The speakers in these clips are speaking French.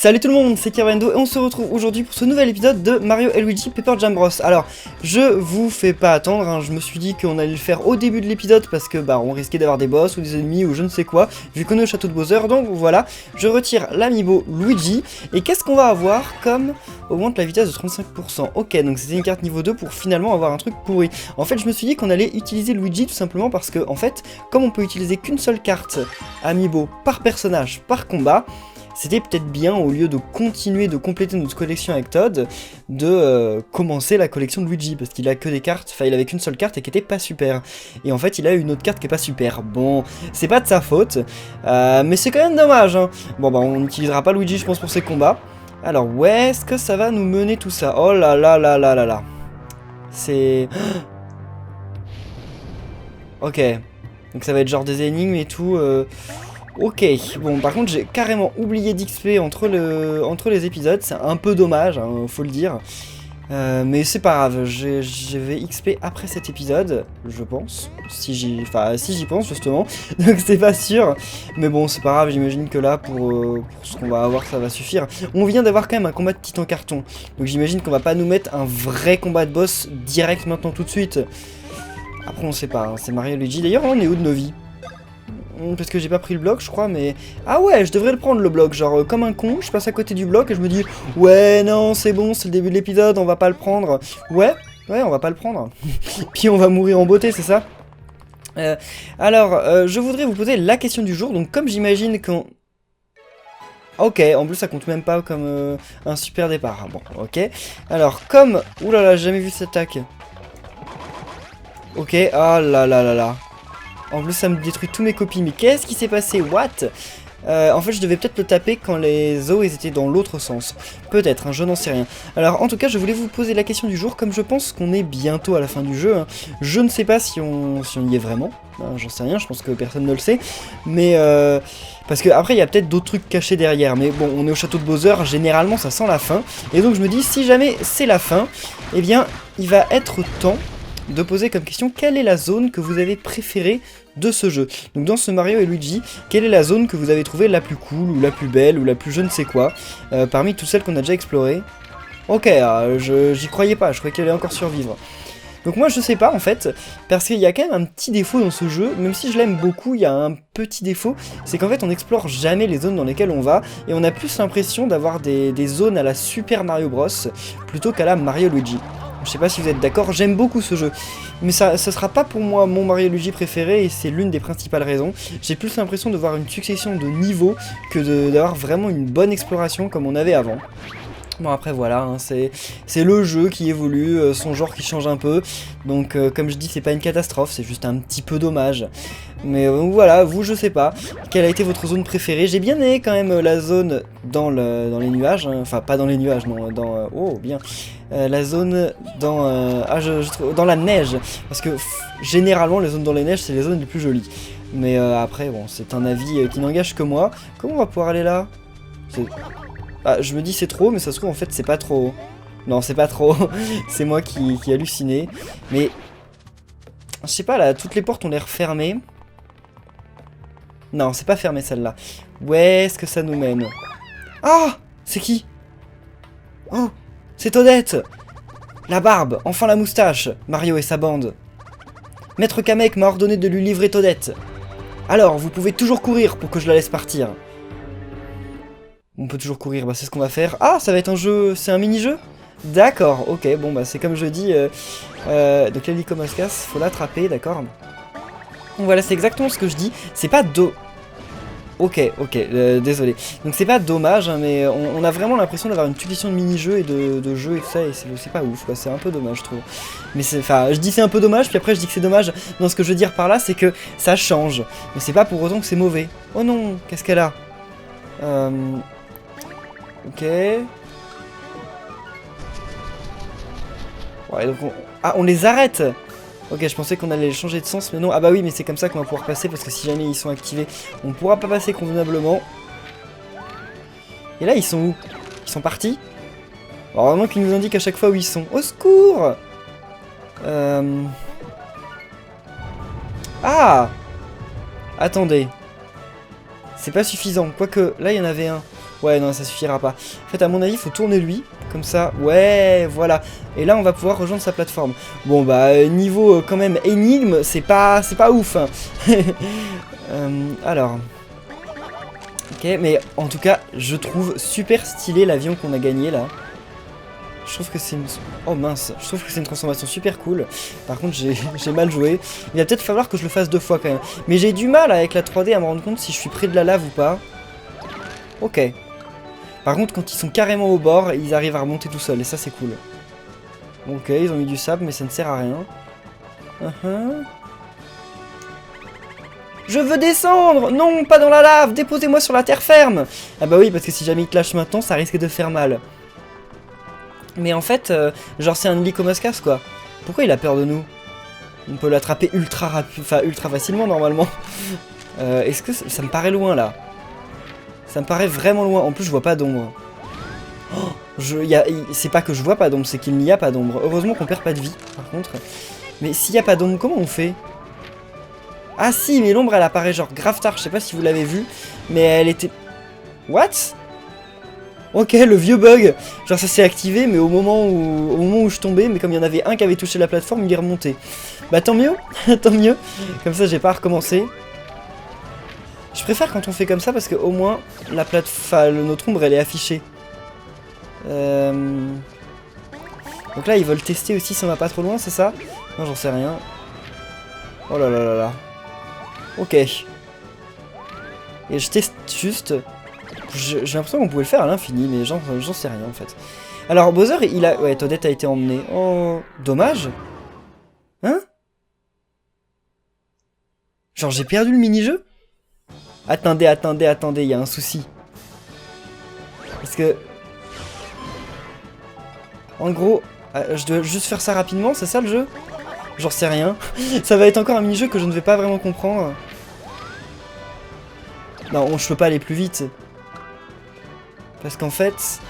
Salut tout le monde, c'est Kervendo et on se retrouve aujourd'hui pour ce nouvel épisode de Mario & Luigi Paper Jam Bros. Alors, je vous fais pas attendre, hein, je me suis dit qu'on allait le faire au début de l'épisode parce que bah on risquait d'avoir des boss ou des ennemis ou je ne sais quoi, vu qu'on est au château de Bowser, donc voilà, je retire l'amiibo Luigi, et qu'est-ce qu'on va avoir comme augmente la vitesse de 35%. Ok, donc c'était une carte niveau 2 pour finalement avoir un truc pourri. En fait, je me suis dit qu'on allait utiliser Luigi tout simplement parce que, en fait, comme on peut utiliser qu'une seule carte amiibo par personnage, par combat, c'était peut-être bien, au lieu de continuer de compléter notre collection avec Todd, de commencer la collection de Luigi, parce qu'il a que des cartes, enfin il avait qu'une seule carte et qui était pas super. Et en fait il a une autre carte qui est pas super. Bon, c'est pas de sa faute, mais c'est quand même dommage, hein. Bon bah on n'utilisera pas Luigi je pense pour ses combats. Alors où est-ce que ça va nous mener tout ça? Oh là là là là là là. C'est... Ok, donc ça va être genre des énigmes et tout... Ok, bon par contre j'ai carrément oublié d'XP entre les épisodes, c'est un peu dommage, hein, faut le dire. Mais c'est pas grave, je vais XP après cet épisode, je pense. Si j'y pense justement, donc c'est pas sûr. Mais bon c'est pas grave, j'imagine que là pour ce qu'on va avoir ça va suffire. On vient d'avoir quand même un combat de titan carton, donc j'imagine qu'on va pas nous mettre un vrai combat de boss direct maintenant tout de suite. Après on sait pas, hein, c'est Mario Luigi, d'ailleurs on est où de nos vies? Parce que j'ai pas pris le bloc je crois, mais... Ah ouais, je devrais le prendre le bloc, genre comme un con, je passe à côté du bloc et je me dis ouais non c'est bon, c'est le début de l'épisode, on va pas le prendre. Ouais, on va pas le prendre. Puis on va mourir en beauté, c'est ça? Alors, je voudrais vous poser la question du jour, donc comme j'imagine qu'on... Ok, en plus ça compte même pas comme un super départ, bon ok. Alors comme... Oulala, j'ai jamais vu cette attaque. Ok, ah là là là là. En plus ça me détruit tous mes copies, mais qu'est-ce qui s'est passé? What? En fait je devais peut-être le taper quand les os ils étaient dans l'autre sens. Peut-être, hein, je n'en sais rien. Alors en tout cas je voulais vous poser la question du jour, comme je pense qu'on est bientôt à la fin du jeu. Hein. Je ne sais pas si on y est vraiment, hein, j'en sais rien, je pense que personne ne le sait. Mais parce que après il y a peut-être d'autres trucs cachés derrière. Mais bon, on est au château de Bowser, généralement ça sent la fin. Et donc je me dis, si jamais c'est la fin, eh bien il va être temps de poser comme question quelle est la zone que vous avez préférée de ce jeu. Donc dans ce Mario & Luigi, quelle est la zone que vous avez trouvée la plus cool, ou la plus belle, ou la plus je ne sais quoi, parmi toutes celles qu'on a déjà explorées. Ok, j'y croyais pas, je croyais qu'elle allait encore survivre. Donc moi je sais pas en fait, parce qu'il y a quand même un petit défaut dans ce jeu, même si je l'aime beaucoup, il y a un petit défaut, c'est qu'en fait on n'explore jamais les zones dans lesquelles on va, et on a plus l'impression d'avoir des zones à la Super Mario Bros, plutôt qu'à la Mario & Luigi. Je sais pas si vous êtes d'accord, j'aime beaucoup ce jeu. Mais ça sera pas pour moi mon Mario & Luigi préféré, et c'est l'une des principales raisons. J'ai plus l'impression de voir une succession de niveaux que d'avoir vraiment une bonne exploration comme on avait avant. Bon après voilà, hein, c'est le jeu qui évolue, son genre qui change un peu. Donc comme je dis, c'est pas une catastrophe, c'est juste un petit peu dommage. Mais voilà, vous je sais pas, quelle a été votre zone préférée? J'ai bien aimé quand même la zone dans les nuages, hein. Enfin pas dans les nuages, non, dans... oh bien, la zone dans... dans la neige, parce que généralement les zones dans les neiges c'est les zones les plus jolies. Mais après bon, c'est un avis qui n'engage que moi. Comment on va pouvoir aller là? Ah, je me dis c'est trop, mais ça se trouve en fait c'est pas trop. Non, c'est pas trop. C'est moi qui halluciné. Mais je sais pas là, toutes les portes ont l'air fermées. Non, c'est pas fermé celle-là. Où est-ce que ça nous mène? Ah! C'est qui? Oh! C'est Toadette! La barbe! Enfin la moustache! Mario et sa bande. Maître Kamek m'a ordonné de lui livrer Toadette. Alors, vous pouvez toujours courir pour que je la laisse partir. On peut toujours courir, bah c'est ce qu'on va faire. Ah, ça va être un jeu... C'est un mini-jeu? D'accord, ok, bon bah c'est comme je dis... donc l'hélicomascas, faut l'attraper, d'accord. Donc voilà, c'est exactement ce que je dis. C'est pas Ok, désolé. Donc c'est pas dommage, hein, mais on a vraiment l'impression d'avoir une succession de mini-jeux et de jeux et tout ça, et c'est pas ouf, quoi. C'est un peu dommage, je trouve. Mais c'est... Enfin, je dis c'est un peu dommage, puis après je dis que c'est dommage. Non, ce que je veux dire par là, c'est que ça change. Mais c'est pas pour autant que c'est mauvais. Oh non, qu'est-ce qu'elle a? Ok. Ouais, donc on les arrête. Ok, je pensais qu'on allait changer de sens, mais non. Ah bah oui, mais c'est comme ça qu'on va pouvoir passer, parce que si jamais ils sont activés, on ne pourra pas passer convenablement. Et là, ils sont où? Ils sont partis? Alors, vraiment qu'ils nous indiquent à chaque fois où ils sont. Au secours! Ah! Attendez. C'est pas suffisant. Quoique, là, il y en avait un. Ouais, non, ça suffira pas. En fait, à mon avis, il faut tourner lui. Comme ça, ouais, voilà. Et là, on va pouvoir rejoindre sa plateforme. Bon, bah, niveau quand même énigme, c'est pas ouf. Hein. Alors... Ok, mais en tout cas, je trouve super stylé l'avion qu'on a gagné, là. Je trouve que c'est une... Oh mince, je trouve que c'est une transformation super cool. Par contre, j'ai mal joué. Il va peut-être falloir que je le fasse 2 fois, quand même. Mais j'ai du mal avec la 3D à me rendre compte si je suis près de la lave ou pas. Ok. Par contre, quand ils sont carrément au bord, ils arrivent à remonter tout seuls, et ça, c'est cool. Ok, ils ont mis du sable, mais ça ne sert à rien. Je veux descendre! Non, pas dans la lave! Déposez-moi sur la terre ferme! Ah bah oui, parce que si jamais ils te lâchent maintenant, ça risque de faire mal. Mais en fait, genre c'est un Lycomascas, quoi. Pourquoi il a peur de nous? On peut l'attraper ultra facilement, normalement. Est-ce que ça me paraît loin, là? Ça me paraît vraiment loin. En plus, je vois pas d'ombre. Oh, c'est pas que je vois pas d'ombre, c'est qu'il n'y a pas d'ombre. Heureusement qu'on perd pas de vie, par contre. Mais s'il n'y a pas d'ombre, comment on fait? Ah si, mais l'ombre, elle apparaît genre grave tard. Je sais pas si vous l'avez vu, mais elle était... What? Ok, le vieux bug. Genre ça s'est activé, mais au moment où je tombais, mais comme il y en avait un qui avait touché la plateforme, il est remonté. Bah tant mieux, tant mieux. Comme ça, j'ai pas à recommencer. Je préfère quand on fait comme ça parce que au moins la notre ombre elle est affichée. Donc là ils veulent tester aussi si on va pas trop loin, c'est ça? Non, j'en sais rien. Oh là là là là. Ok. Et je teste juste. J'ai l'impression qu'on pouvait le faire à l'infini, mais j'en sais rien en fait. Alors Bowser il a... Ouais, Toadette a été emmené. Oh, dommage. Hein? Genre j'ai perdu le mini-jeu? Attendez, il y a un souci. Parce que... En gros, je dois juste faire ça rapidement, c'est ça le jeu? J'en sais rien. Ça va être encore un mini-jeu que je ne vais pas vraiment comprendre. Non, je peux pas aller plus vite. Parce qu'en fait...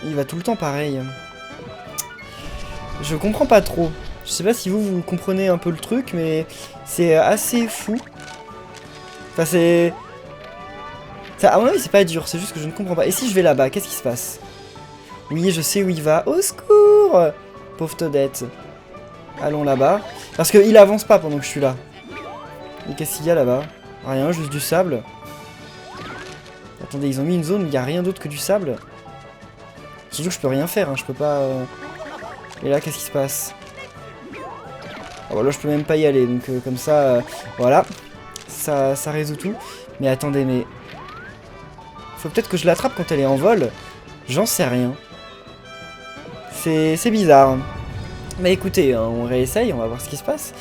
il va tout le temps pareil. Je comprends pas trop. Je sais pas si vous comprenez un peu le truc, mais c'est assez fou. Enfin, c'est... Ça, à mon avis, c'est pas dur, c'est juste que je ne comprends pas. Et si je vais là-bas, qu'est-ce qui se passe? Oui, je sais où il va. Au secours! Pauvre Toadette. Allons là-bas. Parce qu'il avance pas pendant que je suis là. Et qu'est-ce qu'il y a là-bas? Rien, juste du sable. Attendez, ils ont mis une zone où il n'y a rien d'autre que du sable. Surtout que je peux rien faire, hein, je peux pas... Et là, qu'est-ce qui se passe? Ah bah là, je peux même pas y aller, donc comme ça, voilà. Ça résout tout. Mais attendez, mais... Faut peut-être que je l'attrape quand elle est en vol. J'en sais rien. C'est bizarre. Mais écoutez, hein, on réessaye, on va voir ce qui se passe.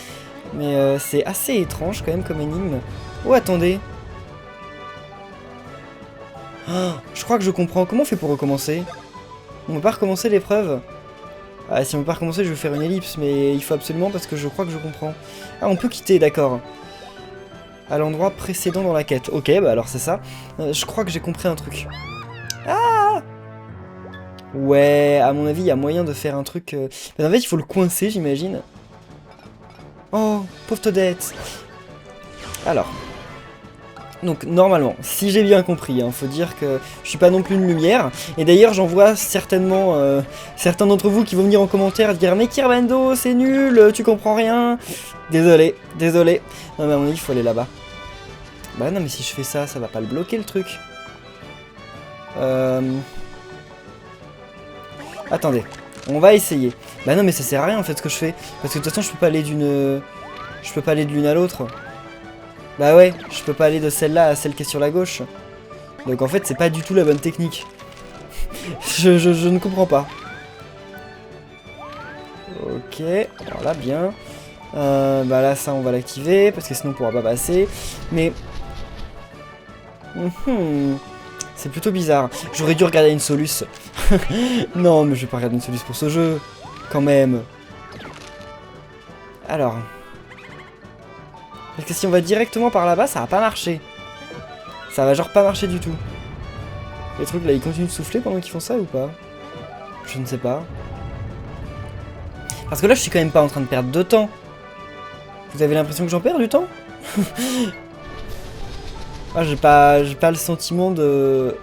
Mais c'est assez étrange quand même comme énigme. Oh, attendez. Oh, je crois que je comprends. Comment on fait pour recommencer? On peut pas recommencer l'épreuve? Ah, si on peut pas recommencer, je vais faire une ellipse, mais il faut absolument parce que je crois que je comprends. Ah, on peut quitter, d'accord. À l'endroit précédent dans la quête. Ok, bah alors c'est ça. Je crois que j'ai compris un truc. Ah! Ouais, à mon avis, il y a moyen de faire un truc... Mais en fait, il faut le coincer, j'imagine. Oh, pauvre Toadette. Alors... Donc normalement, si j'ai bien compris, hein, faut dire que je suis pas non plus une lumière. Et d'ailleurs j'en vois certainement certains d'entre vous qui vont venir en commentaire dire mais Kirbando c'est nul, tu comprends rien. Désolé, désolé. Non mais à mon avis il faut aller là-bas. Bah non mais si je fais ça, ça va pas le bloquer le truc. Attendez, on va essayer. Bah non mais ça sert à rien en fait ce que je fais. Parce que de toute façon je peux pas aller d'une... Je peux pas aller de l'une à l'autre. Bah ouais, je peux pas aller de celle-là à celle qui est sur la gauche. Donc en fait, c'est pas du tout la bonne technique. je ne comprends pas. Ok, alors là, bien. Bah là, ça, on va l'activer, parce que sinon, on pourra pas passer. Mais... c'est plutôt bizarre. J'aurais dû regarder une soluce. Non, mais je vais pas regarder une soluce pour ce jeu. Quand même. Alors... Parce que si on va directement par là-bas, ça va pas marcher. Ça va genre pas marcher du tout. Les trucs là, ils continuent de souffler pendant qu'ils font ça ou pas? Je ne sais pas. Parce que là, je suis quand même pas en train de perdre de temps. Vous avez l'impression que j'en perds du temps? Ah, j'ai pas le sentiment de...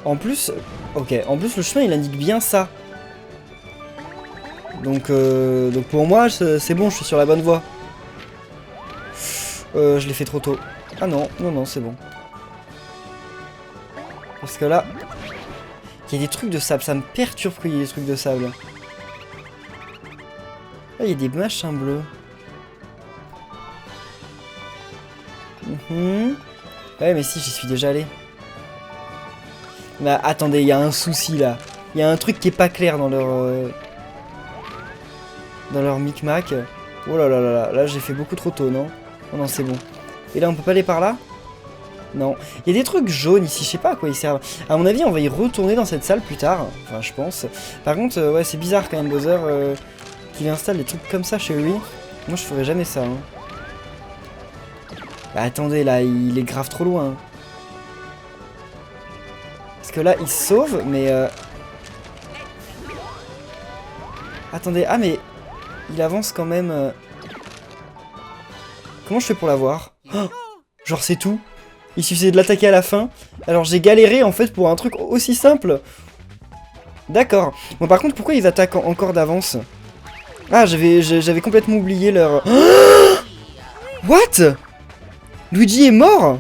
En plus, ok, en plus le chemin il indique bien ça. Donc pour moi c'est bon, je suis sur la bonne voie. Je l'ai fait trop tôt. Ah non, non, non, c'est bon. Parce que là, il y a des trucs de sable, ça me perturbe qu'il y ait des trucs de sable. Là, il y a des machins bleus. Ouais, mais si, j'y suis déjà allé. Mais attendez, il y a un souci là. Il y a un truc qui est pas clair dans leur micmac. Oh là là là là, là j'ai fait beaucoup trop tôt, non? Oh non, c'est bon. Et là, on peut pas aller par là? Non. Il y a des trucs jaunes ici, je sais pas à quoi ils servent. À mon avis, on va y retourner dans cette salle plus tard. Enfin, je pense. Par contre, ouais, c'est bizarre quand même, Bowser, qu'il installe des trucs comme ça chez lui. Moi, je ferais jamais ça. Hein. Bah, attendez, là, il est grave trop loin. Parce que là, il se sauve, mais... Attendez, ah, mais... Il avance quand même... Comment je fais pour l'avoir? Oh, genre, c'est tout. Il suffisait de l'attaquer à la fin. Alors, j'ai galéré, en fait, pour un truc aussi simple. D'accord. Bon, par contre, pourquoi ils attaquent encore d'avance? Ah, j'avais complètement oublié leur... What? Luigi est mort?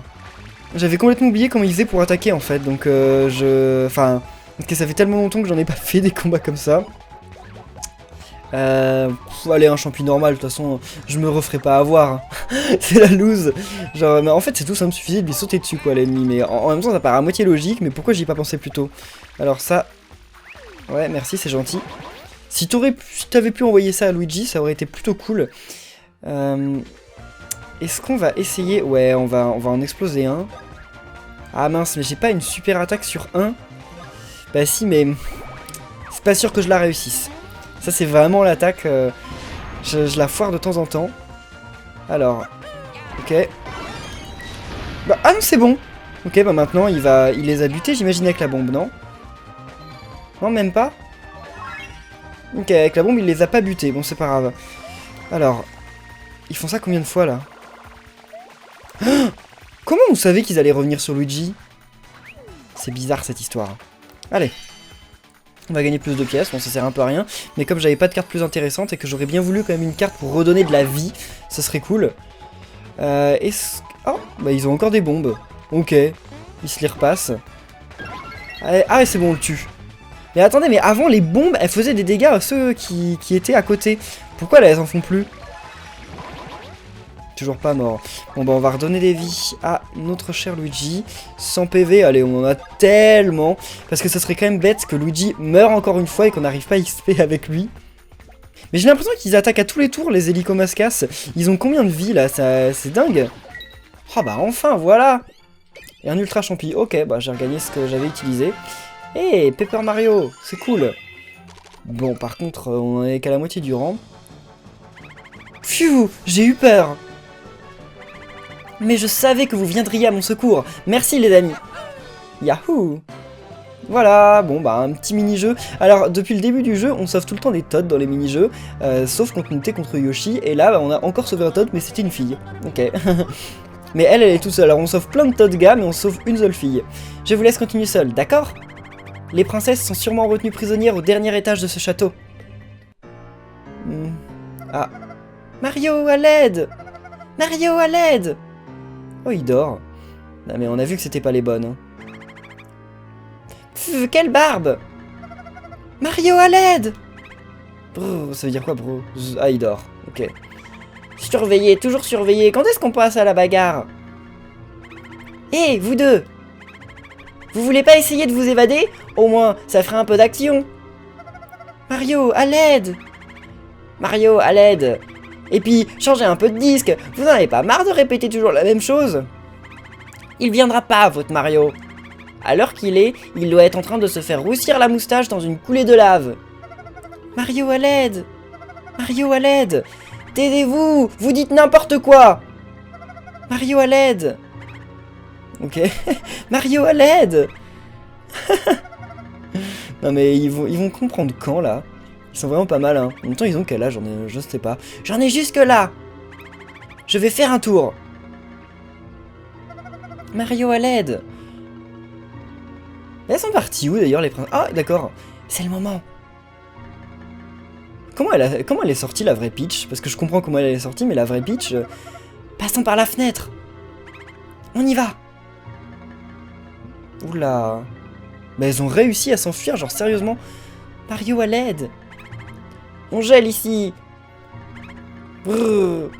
J'avais complètement oublié comment il faisait pour attaquer, en fait. Donc, Enfin... Parce que ça fait tellement longtemps que j'en ai pas fait des combats comme ça. Allez, un champi normal, de toute façon, je me referai pas avoir. C'est la loose. Genre, mais en fait, c'est tout simple, suffisait de lui sauter dessus, quoi, l'ennemi. Mais en même temps, ça paraît à moitié logique, mais pourquoi j'y ai pas pensé plus tôt? Alors, ça. Ouais, merci, c'est gentil. Si t'avais pu envoyer ça à Luigi, ça aurait été plutôt cool. Est-ce qu'on va essayer? Ouais, on va en exploser un. Ah mince, mais j'ai pas une super attaque sur un. Bah si, mais c'est pas sûr que je la réussisse. Ça, c'est vraiment l'attaque. Je la foire de temps en temps. Alors, ok. Bah, ah non, c'est bon. Ok, bah maintenant, il les a butés, j'imagine, avec la bombe, non? Non, même pas? Ok, avec la bombe, il les a pas butés. Bon, c'est pas grave. Alors, ils font ça combien de fois, là? Comment vous savez qu'ils allaient revenir sur Luigi? C'est bizarre, cette histoire. Allez. On va gagner plus de pièces, bon ça sert un peu à rien. Mais comme j'avais pas de carte plus intéressante et que j'aurais bien voulu quand même une carte pour redonner de la vie, ce serait cool. Oh, bah ils ont encore des bombes. Ok, ils se les repassent. Allez, ah c'est bon, on le tue. Mais attendez, mais avant les bombes, elles faisaient des dégâts à ceux qui étaient à côté. Pourquoi là elles en font plus? Toujours pas mort. Bon bah on va redonner des vies à notre cher Luigi. 100 PV, allez on en a tellement. Parce que ça serait quand même bête que Luigi meure encore une fois et qu'on n'arrive pas à XP avec lui. Mais j'ai l'impression qu'ils attaquent à tous les tours les Hélicomascas. Ils ont combien de vies là? C'est dingue. Ah bah enfin voilà. Et un ultra champi. Ok bah j'ai regagné ce que j'avais utilisé. Hey Paper Mario, c'est cool. Bon par contre on en est qu'à la moitié du rang. Pfiou, j'ai eu peur. Mais je savais que vous viendriez à mon secours. Merci les amis. Yahoo! Voilà, bon bah un petit mini-jeu. Alors depuis le début du jeu, on sauve tout le temps des Toads dans les mini-jeux. Sauf quand on était contre Yoshi. Et là, bah, on a encore sauvé un Toad, mais c'était une fille. Ok. Mais elle est toute seule. Alors on sauve plein de Toad gars, mais on sauve une seule fille. Je vous laisse continuer seul, d'accord? Les princesses sont sûrement retenues prisonnières au dernier étage de ce château. Ah. Mario, à l'aide! Mario, à l'aide! Oh, il dort. Non, mais on a vu que c'était pas les bonnes. Hein. Pff, quelle barbe! Mario, à l'aide! Bro, ça veut dire quoi, bro? Ah, il dort. Ok. Surveillez, toujours surveillez. Quand est-ce qu'on passe à la bagarre? Hé, vous deux! Vous voulez pas essayer de vous évader? Au moins, ça ferait un peu d'action. Mario, à l'aide! Mario, à l'aide! Et puis, changez un peu de disque. Vous n'en avez pas marre de répéter toujours la même chose? Il viendra pas, votre Mario. À l'heure qu'il est, il doit être en train de se faire roussir la moustache dans une coulée de lave. Mario, à l'aide! Mario, à l'aide! Taisez-vous! Vous dites n'importe quoi! Mario, à l'aide! Ok. Mario, à l'aide! Non mais ils vont comprendre quand, là? Ils sont vraiment pas mal, hein. En même temps, ils ont quel âge? Je sais pas. J'en ai jusque là. Je vais faire un tour. Mario à l'aide. Elles sont parties où d'ailleurs les princesses? Ah d'accord, c'est le moment. Comment elle est sortie la vraie Peach? Parce que je comprends comment elle est sortie, mais la vraie Peach... Passons par la fenêtre. On y va. Oula. Bah elles ont réussi à s'enfuir, genre sérieusement. Mario à l'aide. On gèle ici. Brrr.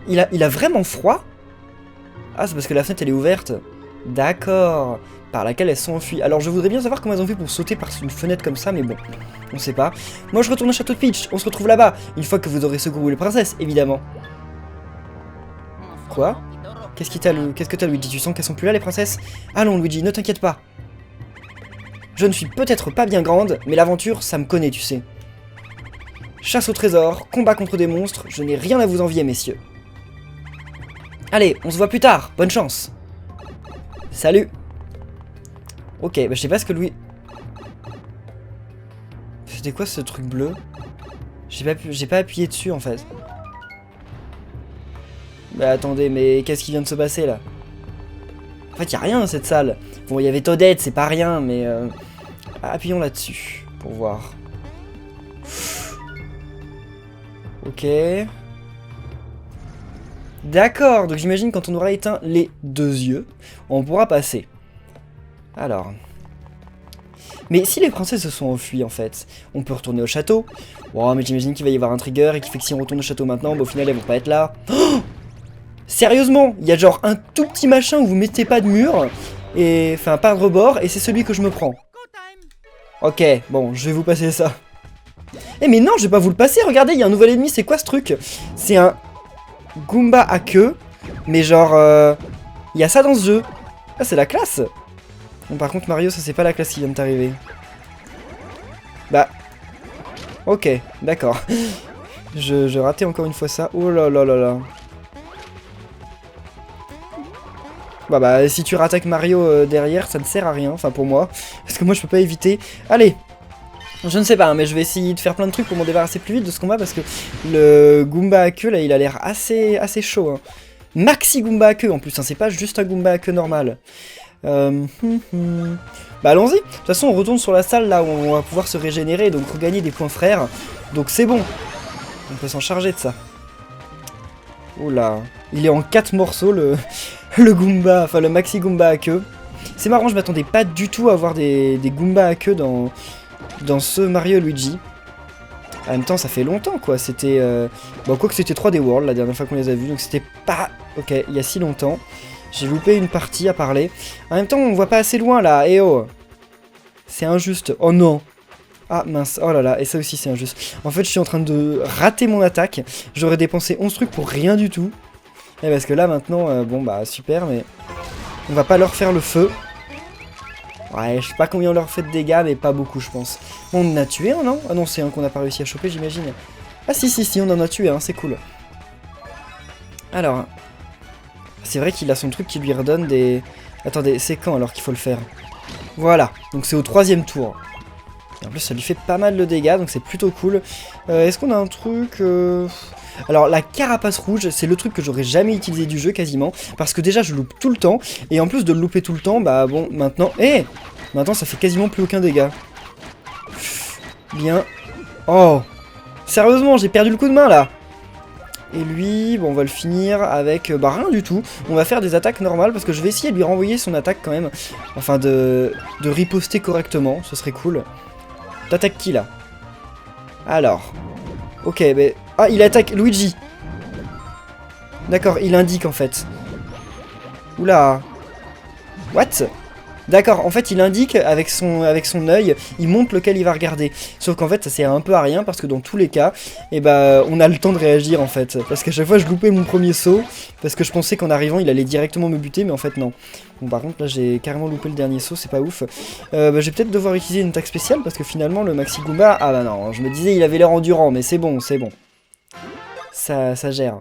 Il a vraiment froid? Ah c'est parce que la fenêtre elle est ouverte. D'accord. Par laquelle elles sont enfuies. Alors je voudrais bien savoir comment elles ont fait pour sauter par une fenêtre comme ça, mais bon, on sait pas. Moi je retourne au château de Peach, on se retrouve là-bas, une fois que vous aurez secouru les princesses, évidemment. Quoi? Qu'est-ce que t'as Luigi? Tu sens qu'elles sont plus là les princesses? Allons Luigi, ne t'inquiète pas. Je ne suis peut-être pas bien grande, mais l'aventure, ça me connaît, tu sais. Chasse au trésor, combat contre des monstres, je n'ai rien à vous envier, messieurs. Allez, on se voit plus tard, bonne chance. Salut. Ok, bah je sais pas ce que Louis... C'était quoi ce truc bleu? J'ai pas appuyé dessus en fait. Bah attendez, mais qu'est-ce qui vient de se passer là? En fait, y'a rien dans cette salle. Bon, il y avait Toadette, c'est pas rien, mais... Appuyons là-dessus, pour voir. Ok. D'accord, donc j'imagine quand on aura éteint les 2 yeux, on pourra passer. Alors... Mais si les princesses se sont enfuies en fait, on peut retourner au château. Bon, mais j'imagine qu'il va y avoir un trigger et qui fait que si on retourne au château maintenant, bah, au final elles vont pas être là. Oh, sérieusement, il y a genre un tout petit machin où vous mettez pas de mur, et enfin pas de rebord, et c'est celui que je me prends. Ok, bon, je vais vous passer ça. Eh mais non, je vais pas vous le passer, regardez, il y a un nouvel ennemi, c'est quoi ce truc? C'est un Goomba à queue, mais genre, il y a ça dans ce jeu. Ah, c'est la classe. Bon, par contre, Mario, ça c'est pas la classe qui vient de t'arriver. Bah. Ok, d'accord. je ratais encore une fois ça. Oh là là là là. Bah, si tu rattaques Mario derrière, ça ne sert à rien. Enfin, pour moi. Parce que moi, je peux pas éviter. Allez. Je ne sais pas, hein, mais je vais essayer de faire plein de trucs pour m'en débarrasser plus vite de ce combat. Parce que le Goomba à queue, là, il a l'air assez chaud. Hein. Maxi Goomba à queue, en plus. Hein, c'est pas juste un Goomba à queue normal. Bah allons-y. De toute façon on retourne sur la salle là où on va pouvoir se régénérer et donc regagner des points frères. Donc c'est bon. On peut s'en charger de ça. Oula. Il est en 4 morceaux le Goomba, enfin le Maxi Goomba à queue. C'est marrant, je m'attendais pas du tout à avoir des Goomba à queue dans ce Mario Luigi. En même temps ça fait longtemps quoi. C'était... Bon quoi que c'était 3D World la dernière fois qu'on les a vus. Donc c'était pas... Ok, il y a si longtemps. J'ai loupé une partie à parler. En même temps, on voit pas assez loin, là. Eh oh. C'est injuste. Oh non. Ah, mince. Oh là là. Et ça aussi, c'est injuste. En fait, je suis en train de rater mon attaque. J'aurais dépensé 11 trucs pour rien du tout. Et parce que là, maintenant, bon, bah, super, mais... On va pas leur faire le feu. Ouais, je sais pas combien on leur fait de dégâts, mais pas beaucoup, je pense. On en a tué un, non? Ah non, c'est un qu'on n'a pas réussi à choper, j'imagine. Ah si, on en a tué un, c'est cool. Alors... C'est vrai qu'il a son truc qui lui redonne des... Attendez, c'est quand alors qu'il faut le faire? Voilà, donc c'est au 3e tour. Et en plus ça lui fait pas mal de dégâts, donc c'est plutôt cool. Est-ce qu'on a un truc... Alors la carapace rouge, c'est le truc que j'aurais jamais utilisé du jeu quasiment. Parce que déjà je loupe tout le temps. Et en plus de le louper tout le temps, bah bon, maintenant... Maintenant ça fait quasiment plus aucun dégât. Bien. Oh. Sérieusement, j'ai perdu le coup de main là. Et lui, bon, on va le finir avec, bah rien du tout. On va faire des attaques normales parce que je vais essayer de lui renvoyer son attaque quand même. Enfin, de riposter correctement, ce serait cool. T'attaques qui là? Alors. Ok, mais... Ah, il attaque Luigi. D'accord, il indique en fait. Oula. What? D'accord, en fait il indique avec son œil, il montre lequel il va regarder. Sauf qu'en fait ça sert un peu à rien parce que dans tous les cas, eh ben, on a le temps de réagir en fait. Parce qu'à chaque fois je loupais mon premier saut, parce que je pensais qu'en arrivant il allait directement me buter, mais en fait non. Bon par contre là j'ai carrément loupé le dernier saut, c'est pas ouf. Bah, je vais peut-être devoir utiliser une attaque spéciale parce que finalement le Maxi Goomba... Ah bah non, je me disais il avait l'air endurant, mais c'est bon, c'est bon. Ça gère.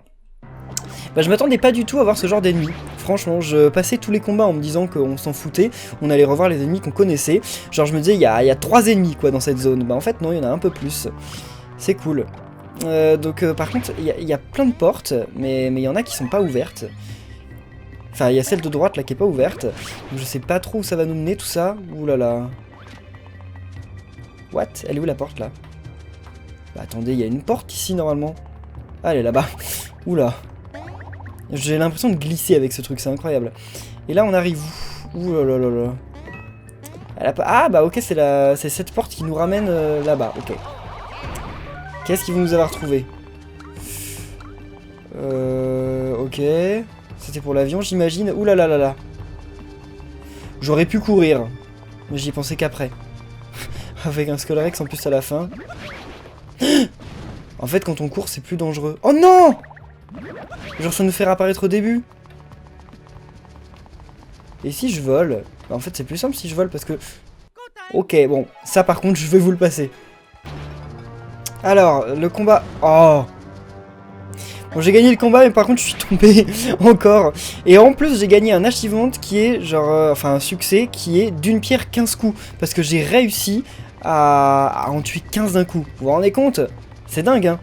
Bah je m'attendais pas du tout à voir ce genre d'ennemis. Franchement, je passais tous les combats en me disant qu'on s'en foutait, on allait revoir les ennemis qu'on connaissait. Genre je me disais, il y a 3 ennemis quoi dans cette zone. Bah en fait non, il y en a un peu plus. C'est cool. Donc par contre, il y a plein de portes, mais il y en a qui sont pas ouvertes. Enfin, il y a celle de droite là qui est pas ouverte. Donc, je sais pas trop où ça va nous mener tout ça. Ouh là là. What? Elle est où la porte là? Bah attendez, il y a une porte ici normalement. Ah, elle est là-bas. Oula. J'ai l'impression de glisser avec ce truc, c'est incroyable. Et là on arrive où? Ouh là là là là. Elle a pas... Ah bah ok, c'est cette porte qui nous ramène là-bas, ok. Qu'est-ce qu'ils vont nous avoir trouvé? Ok. C'était pour l'avion, j'imagine. Ouh là là là là. J'aurais pu courir, mais j'y ai pensé qu'après. Avec un Skullrex en plus à la fin. En fait, quand on court, c'est plus dangereux. Oh non! Genre, ça nous fait apparaître au début. Et si je vole? Bah, en fait, c'est plus simple si je vole parce que... Ok, bon. Ça, par contre, je vais vous le passer. Alors, le combat... Oh! Bon, j'ai gagné le combat, mais par contre, je suis tombé encore. Et en plus, j'ai gagné un achievement qui est, genre... enfin, un succès qui est d'une pierre 15 coups. Parce que j'ai réussi à en tuer 15 d'un coup. Vous vous rendez compte? C'est dingue, hein.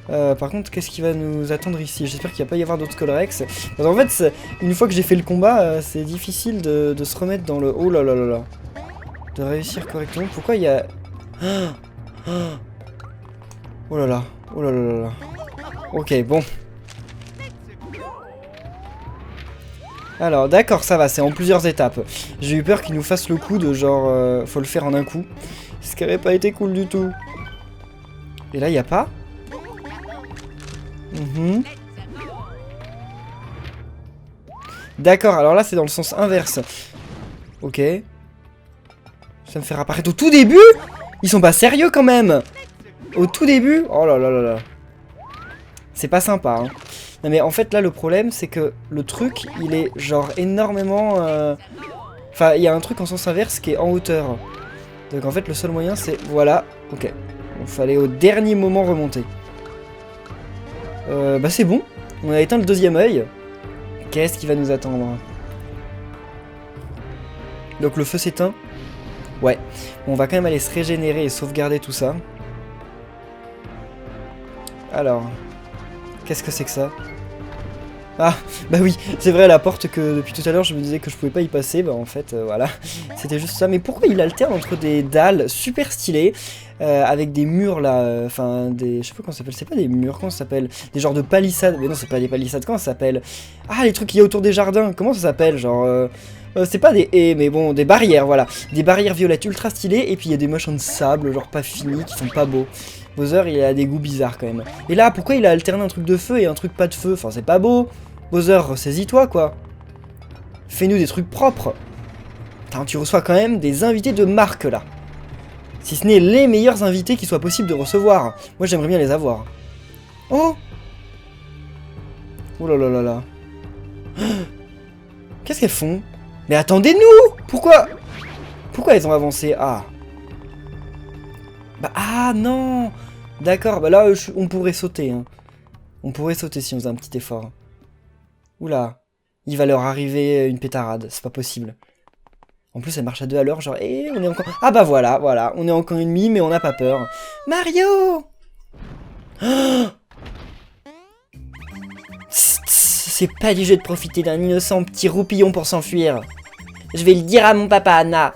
Par contre, qu'est-ce qui va nous attendre ici? J'espère qu'il va pas y avoir d'autres Skullrex. Parce qu'en fait, une fois que j'ai fait le combat, c'est difficile de se remettre dans le... Oh là là là là. De réussir correctement. Pourquoi il y a... Oh là là. Oh là là là là. Ok, bon. Alors, d'accord, ça va, c'est en plusieurs étapes. J'ai eu peur qu'il nous fasse le coup de genre... faut le faire en un coup. Ce qui avait pas été cool du tout. Et là, il n'y a pas? D'accord, alors là, c'est dans le sens inverse. Ok. Ça me fait réapparaître au tout début? Ils sont pas sérieux quand même? Au tout début? Oh là là là là. C'est pas sympa, hein. Non mais en fait, là, le problème, c'est que le truc, il est genre énormément... Enfin, il y a un truc en sens inverse qui est en hauteur. Donc en fait, le seul moyen, c'est... Voilà, ok. Il fallait au dernier moment remonter. Bah c'est bon. On a éteint le deuxième œil. Qu'est-ce qui va nous attendre? Donc le feu s'éteint. Ouais. Bon, on va quand même aller se régénérer et sauvegarder tout ça. Alors... Qu'est-ce que c'est que ça? Ah, bah oui, c'est vrai, la porte que depuis tout à l'heure je me disais que je pouvais pas y passer, bah en fait, voilà, c'était juste ça. Mais pourquoi il alterne entre des dalles super stylées, avec des murs là, enfin, des... Je sais pas comment ça s'appelle, c'est pas des murs, comment ça s'appelle? Des genres de palissades, mais non, c'est pas des palissades, comment ça s'appelle? Ah, les trucs qu'il y a autour des jardins, comment ça s'appelle? Genre, c'est pas des haies, mais bon, des barrières, voilà. Des barrières violettes ultra stylées, et puis il y a des machins de sable, genre pas finis, qui sont pas beaux. Bowser, il a des goûts bizarres quand même. Et là, pourquoi il a alterné un truc de feu et un truc pas de feu? Enfin, c'est pas beau. Bowser, ressaisis-toi, quoi. Fais-nous des trucs propres. Putain, tu reçois quand même des invités de marque, là. Si ce n'est les meilleurs invités qu'il soit possible de recevoir. Moi, j'aimerais bien les avoir. Oh! Oh là là là là. Qu'est-ce qu'elles font? Mais attendez-nous! Pourquoi elles ont avancé? Ah. Bah, ah, non! D'accord, bah là, on pourrait sauter, hein. On pourrait sauter si on faisait un petit effort. Oula, il va leur arriver une pétarade, c'est pas possible. En plus, elle marche à 2 à l'heure, genre, on est encore... Ah bah voilà, voilà, on est encore ennemis, mais on n'a pas peur. Mario! Oh, c'est pas du jeu de profiter d'un innocent petit roupillon pour s'enfuir. Je vais le dire à mon papa, Anna.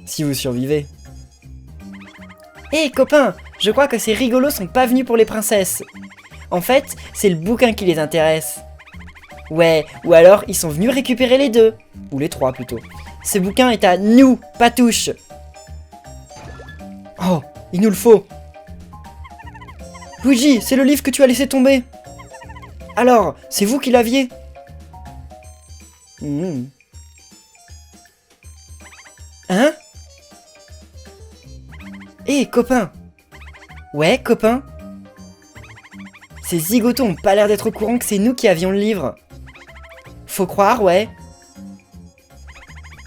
Si vous survivez. Hé, copain, je crois que ces rigolos sont pas venus pour les princesses. En fait, c'est le bouquin qui les intéresse. Ouais, ou alors ils sont venus récupérer les deux. Ou les trois plutôt. Ce bouquin est à nous, Patouche. Oh, il nous le faut. Luigi, c'est le livre que tu as laissé tomber. Alors, c'est vous qui l'aviez? Hein? Hé, copain. Ouais, copain. Ces zigotos ont pas l'air d'être au courant que c'est nous qui avions le livre. Faut croire, ouais.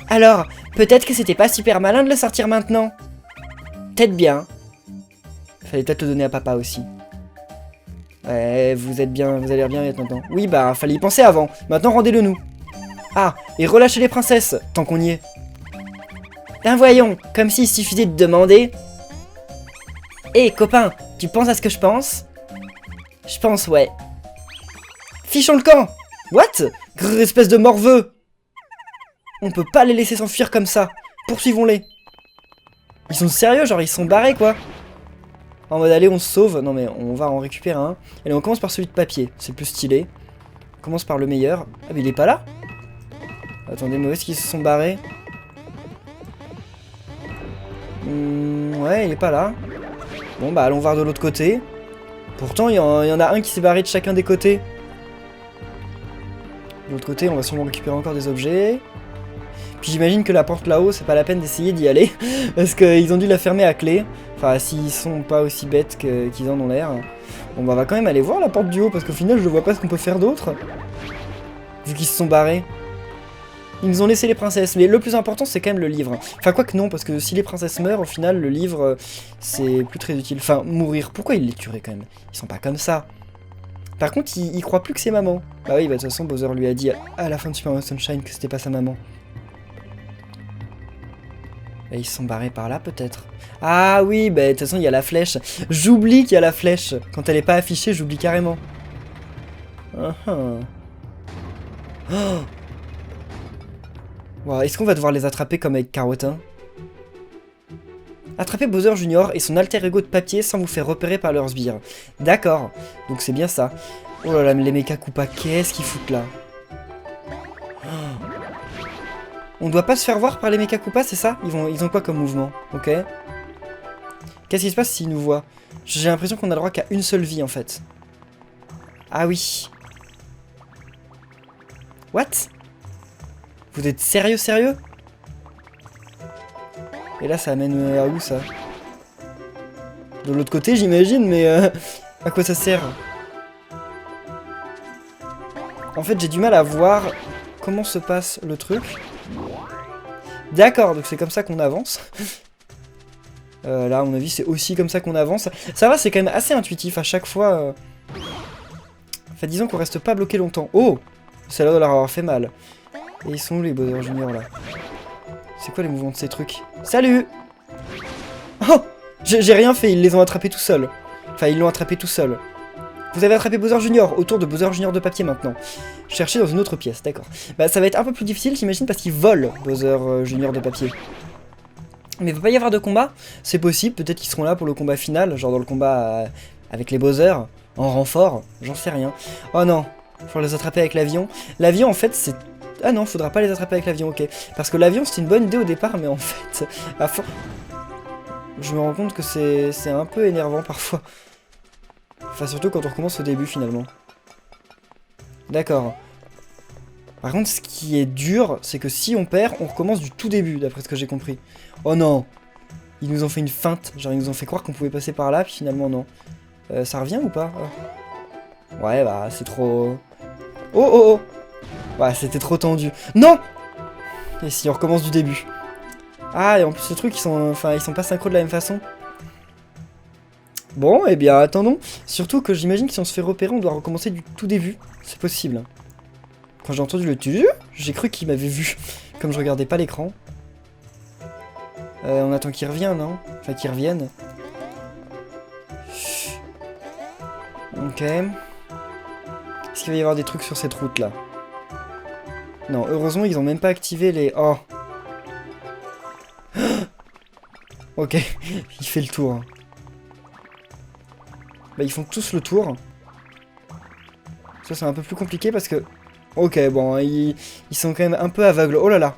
Alors, peut-être que c'était pas super malin de le sortir maintenant. Peut-être bien. Fallait peut-être le donner à papa aussi. Ouais, vous êtes bien, vous allez l'air bien maintenant. Oui, bah, fallait y penser avant. Maintenant, rendez-le nous. Ah, et relâchez les princesses, tant qu'on y est. Ben voyons, comme s'il suffisait de demander. Hé, copain, tu penses à ce que je pense? Je pense, ouais. Fichons le camp! What? Grrr, espèce de morveux! On peut pas les laisser s'enfuir comme ça. Poursuivons-les. Ils sont sérieux, genre ils sont barrés quoi. En mode allez on se sauve. Non mais on va en récupérer un. Allez on commence par celui de papier, c'est le plus stylé. On commence par le meilleur. Ah mais il est pas là? Attendez, mais où est-ce qu'ils se sont barrés? Ouais, il est pas là. Bon bah allons voir de l'autre côté. Pourtant il y en a un qui s'est barré de chacun des côtés. De l'autre côté on va sûrement récupérer encore des objets. Puis j'imagine que la porte là-haut c'est pas la peine d'essayer d'y aller. Parce qu'ils ont dû la fermer à clé. Enfin s'ils sont pas aussi bêtes qu'ils en ont l'air. Bon bah on va quand même aller voir la porte du haut. Parce qu'au final je vois pas ce qu'on peut faire d'autre. Vu qu'ils se sont barrés. Ils nous ont laissé les princesses, mais le plus important c'est quand même le livre. Enfin quoi que non, parce que si les princesses meurent, au final le livre c'est plus très utile. Enfin mourir, pourquoi ils les tueraient quand même? Ils sont pas comme ça. Par contre il croit plus que c'est maman. Bah oui, bah de toute façon Bowser lui a dit à la fin de Super Mario Sunshine que c'était pas sa maman. Et ils se sont barrés par là peut-être. Ah oui, bah de toute façon il y a la flèche. J'oublie qu'il y a la flèche. Quand elle est pas affichée, j'oublie carrément. Oh. Wow, est-ce qu'on va devoir les attraper comme avec Carotin? Attrapez Bowser Junior et son alter ego de papier sans vous faire repérer par leurs sbires. D'accord, donc c'est bien ça. Oh là là, mais les Mecha Koopa, qu'est-ce qu'ils foutent là? On doit pas se faire voir par les Mecha Koopa, c'est ça? Ils ont quoi comme mouvement? Ok. Qu'est-ce qui se passe s'ils nous voient? J'ai l'impression qu'on a le droit qu'à une seule vie en fait. Ah oui. What? Vous êtes sérieux? Et là, ça amène à où, ça? De l'autre côté, j'imagine, mais à quoi ça sert? En fait, j'ai du mal à voir comment se passe le truc. D'accord, donc c'est comme ça qu'on avance. Là, à mon avis, c'est aussi comme ça qu'on avance. Ça va, c'est quand même assez intuitif à chaque fois. Enfin, disons qu'on reste pas bloqué longtemps. Oh! Ça a l'air de leur avoir fait mal. Et ils sont où les Bowser Junior là? C'est quoi les mouvements de ces trucs? Salut! Oh! J'ai rien fait, ils les ont attrapés tout seuls. Enfin, ils l'ont attrapé tout seul. Vous avez attrapé Bowser Junior, autour de Bowser Junior de papier maintenant. Cherchez dans une autre pièce, d'accord. Bah ça va être un peu plus difficile, j'imagine, parce qu'ils volent Bowser Junior de papier. Mais il va pas y avoir de combat? C'est possible, peut-être qu'ils seront là pour le combat final, genre dans le combat avec les Bowser, en renfort, j'en sais rien. Oh non, faut les attraper avec l'avion. L'avion en fait c'est... Ah non, faudra pas les attraper avec l'avion, ok. Parce que l'avion c'était une bonne idée au départ, mais en fait, à fond... Je me rends compte que c'est un peu énervant parfois. Enfin surtout quand on recommence au début finalement. D'accord. Par contre ce qui est dur, c'est que si on perd, on recommence du tout début, d'après ce que j'ai compris. Oh non! Ils nous ont fait une feinte, genre ils nous ont fait croire qu'on pouvait passer par là, puis finalement non. Ça revient ou pas? Oh. Ouais bah c'est trop... Oh! Ouais c'était trop tendu. Non! Et si on recommence du début. Ah et en plus ce truc ils sont pas synchro de la même façon. Bon, eh bien, attendons. Surtout que j'imagine que si on se fait repérer, on doit recommencer du tout début. C'est possible. Quand j'ai entendu le tu, j'ai cru qu'il m'avait vu. Comme je regardais pas l'écran. On attend qu'il revienne, non? Enfin, qu'il revienne. Ok. Est-ce qu'il va y avoir des trucs sur cette route-là? Non, heureusement, ils ont même pas activé les... Oh. Ok, il fait le tour. Hein. Bah ils font tous le tour. Ça c'est un peu plus compliqué parce que... Ok bon, ils sont quand même un peu aveugles. Oh là là.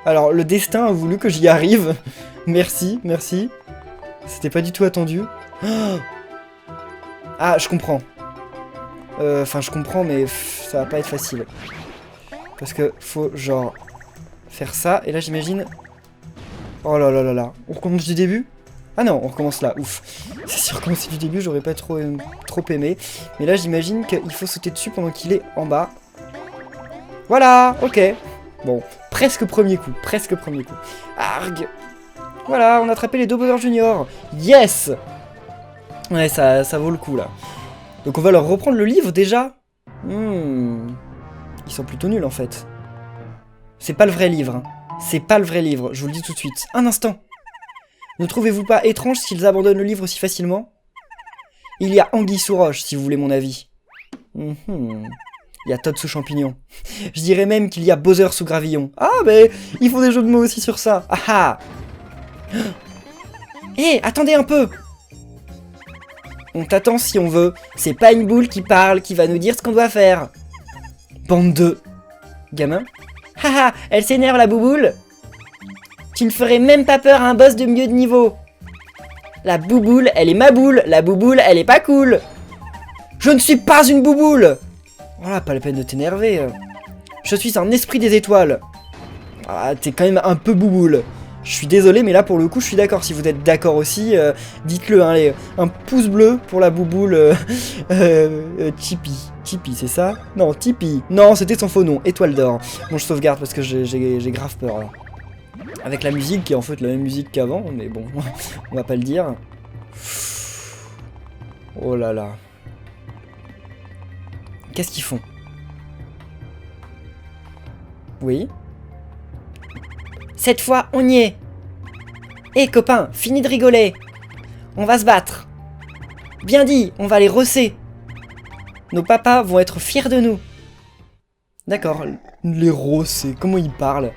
Alors le destin a voulu que j'y arrive. Merci. C'était pas du tout attendu. Ah je comprends. Enfin je comprends mais ça va pas être facile. Parce que faut genre faire ça. Et là j'imagine... Oh là là là là. On recommence du début? Ah non, on recommence là, ouf. Si on recommençait du début, j'aurais pas trop aimé. Mais là, j'imagine qu'il faut sauter dessus pendant qu'il est en bas. Voilà, ok. Bon, presque premier coup. Arg. Voilà, on a attrapé les deux Bowser Junior. Yes. Ouais, ça vaut le coup, là. Donc on va leur reprendre le livre, déjà. Ils sont plutôt nuls, en fait. C'est pas le vrai livre. Hein. C'est pas le vrai livre, je vous le dis tout de suite. Un instant. Ne trouvez-vous pas étrange s'ils abandonnent le livre si facilement? Il y a anguille sous roche, si vous voulez mon avis. Il y a Todd sous champignon. Je dirais même qu'il y a Bowser sous gravillon. Ah, mais ils font des jeux de mots aussi sur ça. Ah ah. Hé, attendez un peu. On t'attend si on veut. C'est pas une boule qui parle, qui va nous dire ce qu'on doit faire. Bande de... gamins. Haha, elle s'énerve la bouboule. Tu ne ferais même pas peur à un boss de mieux de niveau. La bouboule, elle est ma boule. La bouboule, elle est pas cool. Je ne suis pas une bouboule. Voilà, pas la peine de t'énerver. Je suis un esprit des étoiles. Ah, t'es quand même un peu bouboule. Je suis désolé, mais là pour le coup, je suis d'accord. Si vous êtes d'accord aussi, dites-le. Hein, un pouce bleu pour la bouboule Tipeee. Tipeee, c'est ça? Non, Tipeee. Non, c'était son faux nom. Étoile d'or. Bon, je sauvegarde parce que j'ai grave peur là. Avec la musique qui est en fait la même musique qu'avant, mais bon, on va pas le dire. Oh là là. Qu'est-ce qu'ils font? Oui. Cette fois, on y est. Hé, copain, fini de rigoler. On va se battre. Bien dit, on va les rosser. Nos papas vont être fiers de nous. D'accord, les rosser, comment ils parlent?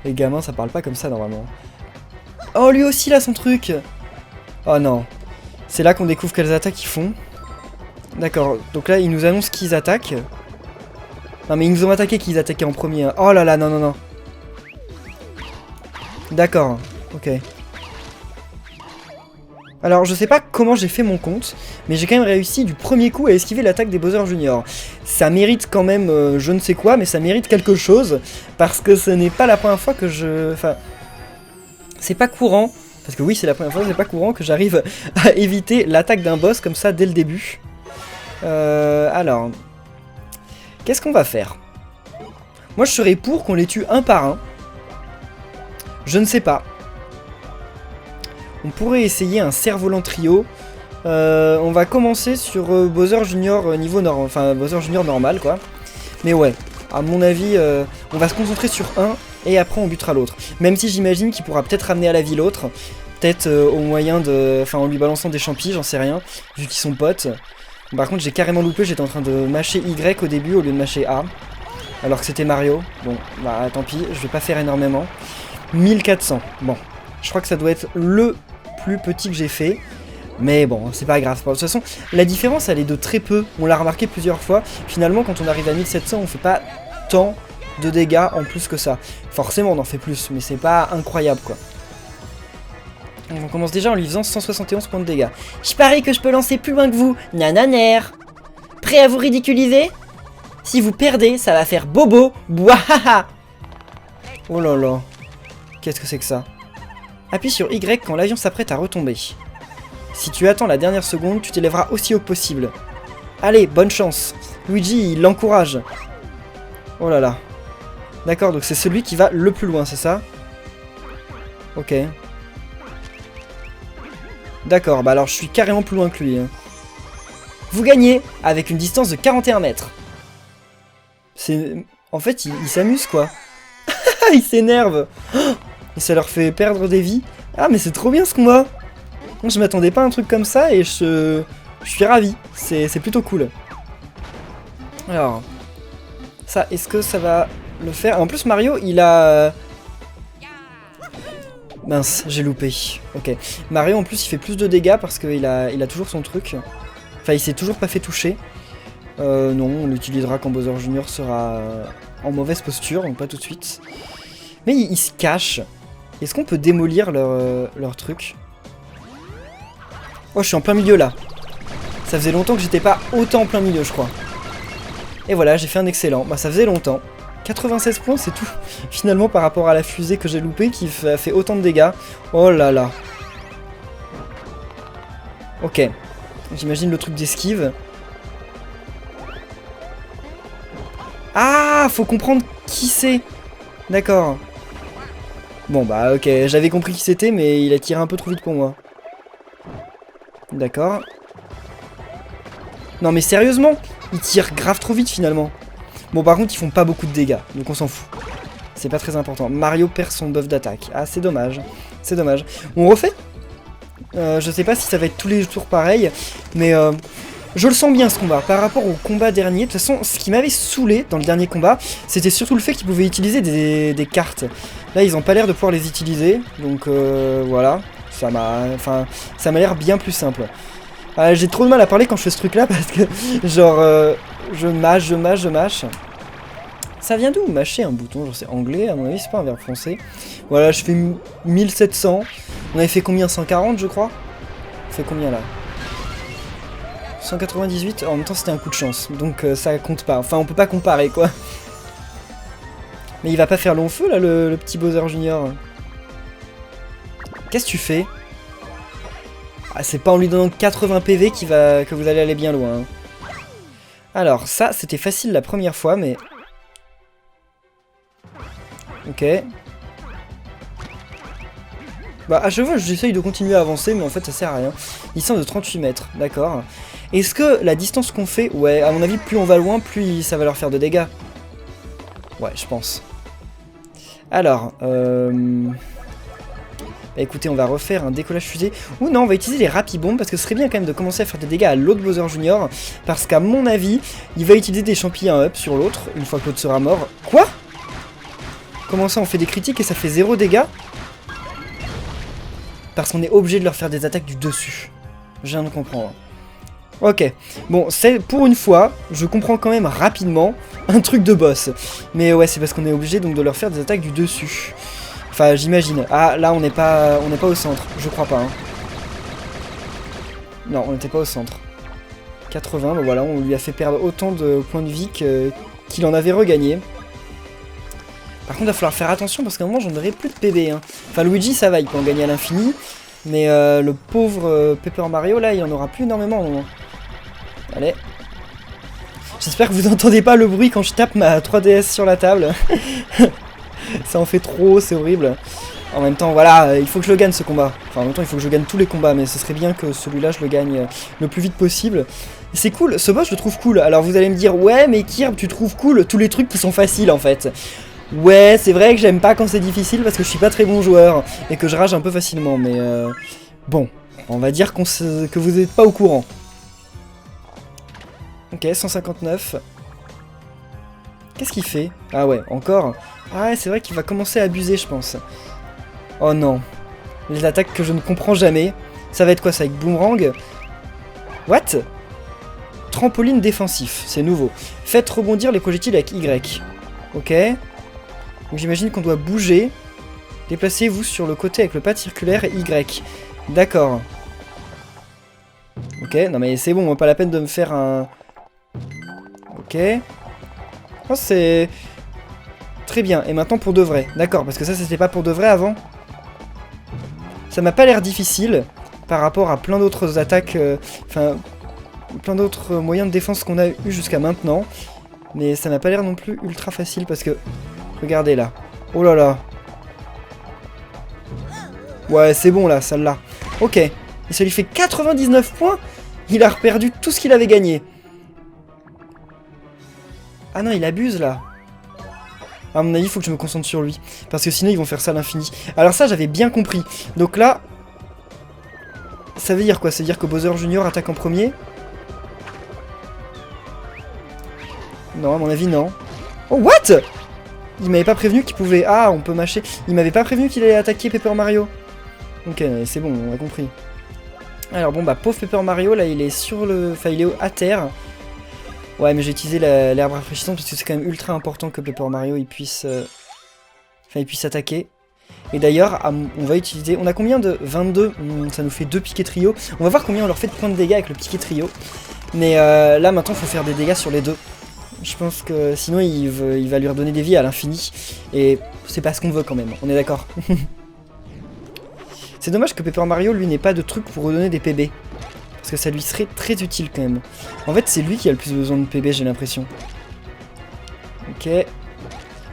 Les gamins, ça parle pas comme ça, normalement. Oh, lui aussi, là, son truc. Oh non. C'est là qu'on découvre quelles attaques ils font. D'accord, donc là, ils nous annoncent qu'ils attaquent. Non, mais ils nous ont attaqué qu'ils attaquaient en premier. Hein. Oh là là, non, non, non. D'accord, ok. Alors, je sais pas comment j'ai fait mon compte, mais j'ai quand même réussi du premier coup à esquiver l'attaque des Bowser Junior. Ça mérite quand même je ne sais quoi, mais ça mérite quelque chose, parce que ce n'est pas la première fois que je... Enfin, c'est pas courant, parce que oui, c'est la première fois, c'est pas courant que j'arrive à éviter l'attaque d'un boss comme ça dès le début. Alors... Qu'est-ce qu'on va faire? Moi, je serais pour qu'on les tue un par un. Je ne sais pas. On pourrait essayer un cerf-volant trio. On va commencer sur Bowser Junior niveau normal. Enfin, Bowser Junior normal, quoi. Mais ouais, à mon avis, on va se concentrer sur un et après on butera l'autre. Même si j'imagine qu'il pourra peut-être ramener à la vie l'autre. Peut-être au moyen de... Enfin, en lui balançant des champis, j'en sais rien. Vu qu'ils sont potes. Par contre, j'ai carrément loupé. J'étais en train de mâcher Y au début au lieu de mâcher A. Alors que c'était Mario. Bon, bah tant pis, je vais pas faire énormément. 1400. Bon, je crois que ça doit être le plus petit que j'ai fait. Mais bon, c'est pas grave. De toute façon, la différence, elle est de très peu. On l'a remarqué plusieurs fois. Finalement, quand on arrive à 1700, on fait pas tant de dégâts en plus que ça. Forcément, on en fait plus, mais c'est pas incroyable, quoi. On commence déjà en lui faisant 171 points de dégâts. Je parie que je peux lancer plus loin que vous. Nananer. Prêt à vous ridiculiser? Si vous perdez, ça va faire bobo. Bouahaha. Oh là là. Qu'est-ce que c'est que ça? Appuie sur Y quand l'avion s'apprête à retomber. Si tu attends la dernière seconde, tu t'élèveras aussi haut que possible. Allez, bonne chance. Luigi, il l'encourage. Oh là là. D'accord, donc c'est celui qui va le plus loin, c'est ça? Ok. D'accord, bah alors je suis carrément plus loin que lui. Hein. Vous gagnez avec une distance de 41 mètres. C'est... En fait, il s'amuse, quoi. Il s'énerve. Et ça leur fait perdre des vies. Ah, mais c'est trop bien ce combat. Je m'attendais pas à un truc comme ça et je suis ravi. C'est plutôt cool. Alors, ça, est-ce que ça va le faire? En plus, Mario, il a... Mince, j'ai loupé. Ok. Mario, en plus, il fait plus de dégâts parce qu'il a toujours son truc. Enfin, il s'est toujours pas fait toucher. Non, on l'utilisera quand Bowser Junior sera en mauvaise posture, donc pas tout de suite. Mais il se cache. Est-ce qu'on peut démolir leur truc? Oh, je suis en plein milieu là. Ça faisait longtemps que j'étais pas autant en plein milieu, je crois. Et voilà, j'ai fait un excellent. Bah, ça faisait longtemps. 96 points, c'est tout. Finalement, par rapport à la fusée que j'ai loupée, qui a fait autant de dégâts. Oh là là. Ok. J'imagine le truc d'esquive. Ah, faut comprendre qui c'est. D'accord. Bon, bah ok, j'avais compris qui c'était, mais il a tiré un peu trop vite pour moi. D'accord. Non mais sérieusement, il tire grave trop vite finalement. Bon, par contre, ils font pas beaucoup de dégâts, donc on s'en fout. C'est pas très important. Mario perd son buff d'attaque. Ah, c'est dommage. C'est dommage. On refait je sais pas si ça va être tous les tours pareil, mais Je le sens bien ce combat, par rapport au combat dernier. De toute façon, ce qui m'avait saoulé dans le dernier combat, c'était surtout le fait qu'ils pouvaient utiliser des cartes. Là, ils ont pas l'air de pouvoir les utiliser, donc voilà. Ça m'a l'air bien plus simple. J'ai trop de mal à parler quand je fais ce truc-là, parce que, genre, je mâche. Ça vient d'où, mâcher un bouton? Genre, c'est anglais, à mon avis, c'est pas un verbe français. Voilà, je fais 1700. On avait fait combien? 140, je crois? On fait combien, là? 198, en même temps c'était un coup de chance, donc ça compte pas. Enfin, on peut pas comparer, quoi. Mais il va pas faire long feu, là, le petit Bowser Junior. Qu'est-ce que tu fais? Ah, c'est pas en lui donnant 80 PV que vous allez aller bien loin. Hein. Alors, ça, c'était facile la première fois, mais... Ok. Bah, à chaque fois, j'essaye de continuer à avancer, mais en fait, ça sert à rien. Distance de 38 mètres, d'accord. Est-ce que la distance qu'on fait... Ouais, à mon avis, plus on va loin, plus ça va leur faire de dégâts. Ouais, je pense. Alors, bah, écoutez, on va refaire un décollage fusée. Ou non, on va utiliser les rapibombes, parce que ce serait bien quand même de commencer à faire des dégâts à l'autre Bowser Junior. Parce qu'à mon avis, il va utiliser des champignons up sur l'autre, une fois que l'autre sera mort. Quoi? Comment ça, on fait des critiques et ça fait 0 dégâts? Parce qu'on est obligé de leur faire des attaques du dessus. Je viens de comprendre. Ok, bon, c'est pour une fois, je comprends quand même rapidement un truc de boss. Mais ouais, c'est parce qu'on est obligé donc de leur faire des attaques du dessus. Enfin, j'imagine. Ah, là, on n'est pas au centre. Je crois pas. Hein. Non, on n'était pas au centre. 80, bon voilà, on lui a fait perdre autant de points de vie qu'il en avait regagné. Par contre, il va falloir faire attention parce qu'à un moment, j'en aurai plus de PB. Hein. Enfin, Luigi, ça va, il peut en gagner à l'infini. Mais le pauvre Paper Mario, là, il en aura plus énormément au moment. Allez. J'espère que vous n'entendez pas le bruit quand je tape ma 3DS sur la table. Ça en fait trop, c'est horrible. En même temps, voilà, il faut que je le gagne ce combat. Enfin, en même temps, il faut que je gagne tous les combats, mais ce serait bien que celui-là, je le gagne le plus vite possible. C'est cool, ce boss, je le trouve cool. Alors vous allez me dire, ouais, mais Kirby, tu trouves cool tous les trucs qui sont faciles, en fait. Ouais, c'est vrai que j'aime pas quand c'est difficile parce que je suis pas très bon joueur et que je rage un peu facilement, mais bon, on va dire que vous n'êtes pas au courant. Ok, 159. Qu'est-ce qu'il fait? Ah ouais, encore? Ah ouais, c'est vrai qu'il va commencer à abuser, je pense. Oh non. Les attaques que je ne comprends jamais. Ça va être quoi ça, avec Boomerang? What? Trampoline défensif, c'est nouveau. Faites rebondir les projectiles avec Y. Ok. Donc j'imagine qu'on doit bouger. Déplacez-vous sur le côté avec le pad circulaire et Y. D'accord. Ok, non mais c'est bon, pas la peine de me faire un... Ok. Oh, c'est... Très bien, et maintenant pour de vrai. D'accord, parce que ça c'était pas pour de vrai avant. Ça m'a pas l'air difficile par rapport à plein d'autres attaques... Enfin, plein d'autres moyens de défense qu'on a eu jusqu'à maintenant. Mais ça m'a pas l'air non plus ultra facile parce que... Regardez là. Oh là là. Ouais, c'est bon là, celle-là. Ok. Et ça lui fait 99 points. Il a reperdu tout ce qu'il avait gagné. Ah non, il abuse là. À mon avis, il faut que je me concentre sur lui. Parce que sinon, ils vont faire ça à l'infini. Alors ça, j'avais bien compris. Donc là... Ça veut dire quoi? Ça veut dire que Bowser Junior attaque en premier? Non, à mon avis, non. Oh, what? Il m'avait pas prévenu qu'il pouvait... Ah, on peut mâcher. Il m'avait pas prévenu qu'il allait attaquer Paper Mario. Ok, c'est bon, on a compris. Alors bon, bah, pauvre Paper Mario, là, il est sur le... Enfin, il est à terre. Ouais, mais j'ai utilisé l'herbe rafraîchissante parce que c'est quand même ultra important que Paper Mario, il puisse... Enfin, il puisse attaquer. Et d'ailleurs, on va utiliser... On a combien de... 22 ça nous fait 2 piquets trio. On va voir combien on leur fait de points de dégâts avec le piquet trio. Mais là, maintenant, il faut faire des dégâts sur les deux. Je pense que sinon il va lui redonner des vies à l'infini. Et c'est pas ce qu'on veut quand même, on est d'accord. C'est dommage que Paper Mario lui n'ait pas de truc pour redonner des PB. Parce que ça lui serait très utile quand même. En fait c'est lui qui a le plus besoin de PB, j'ai l'impression. Ok.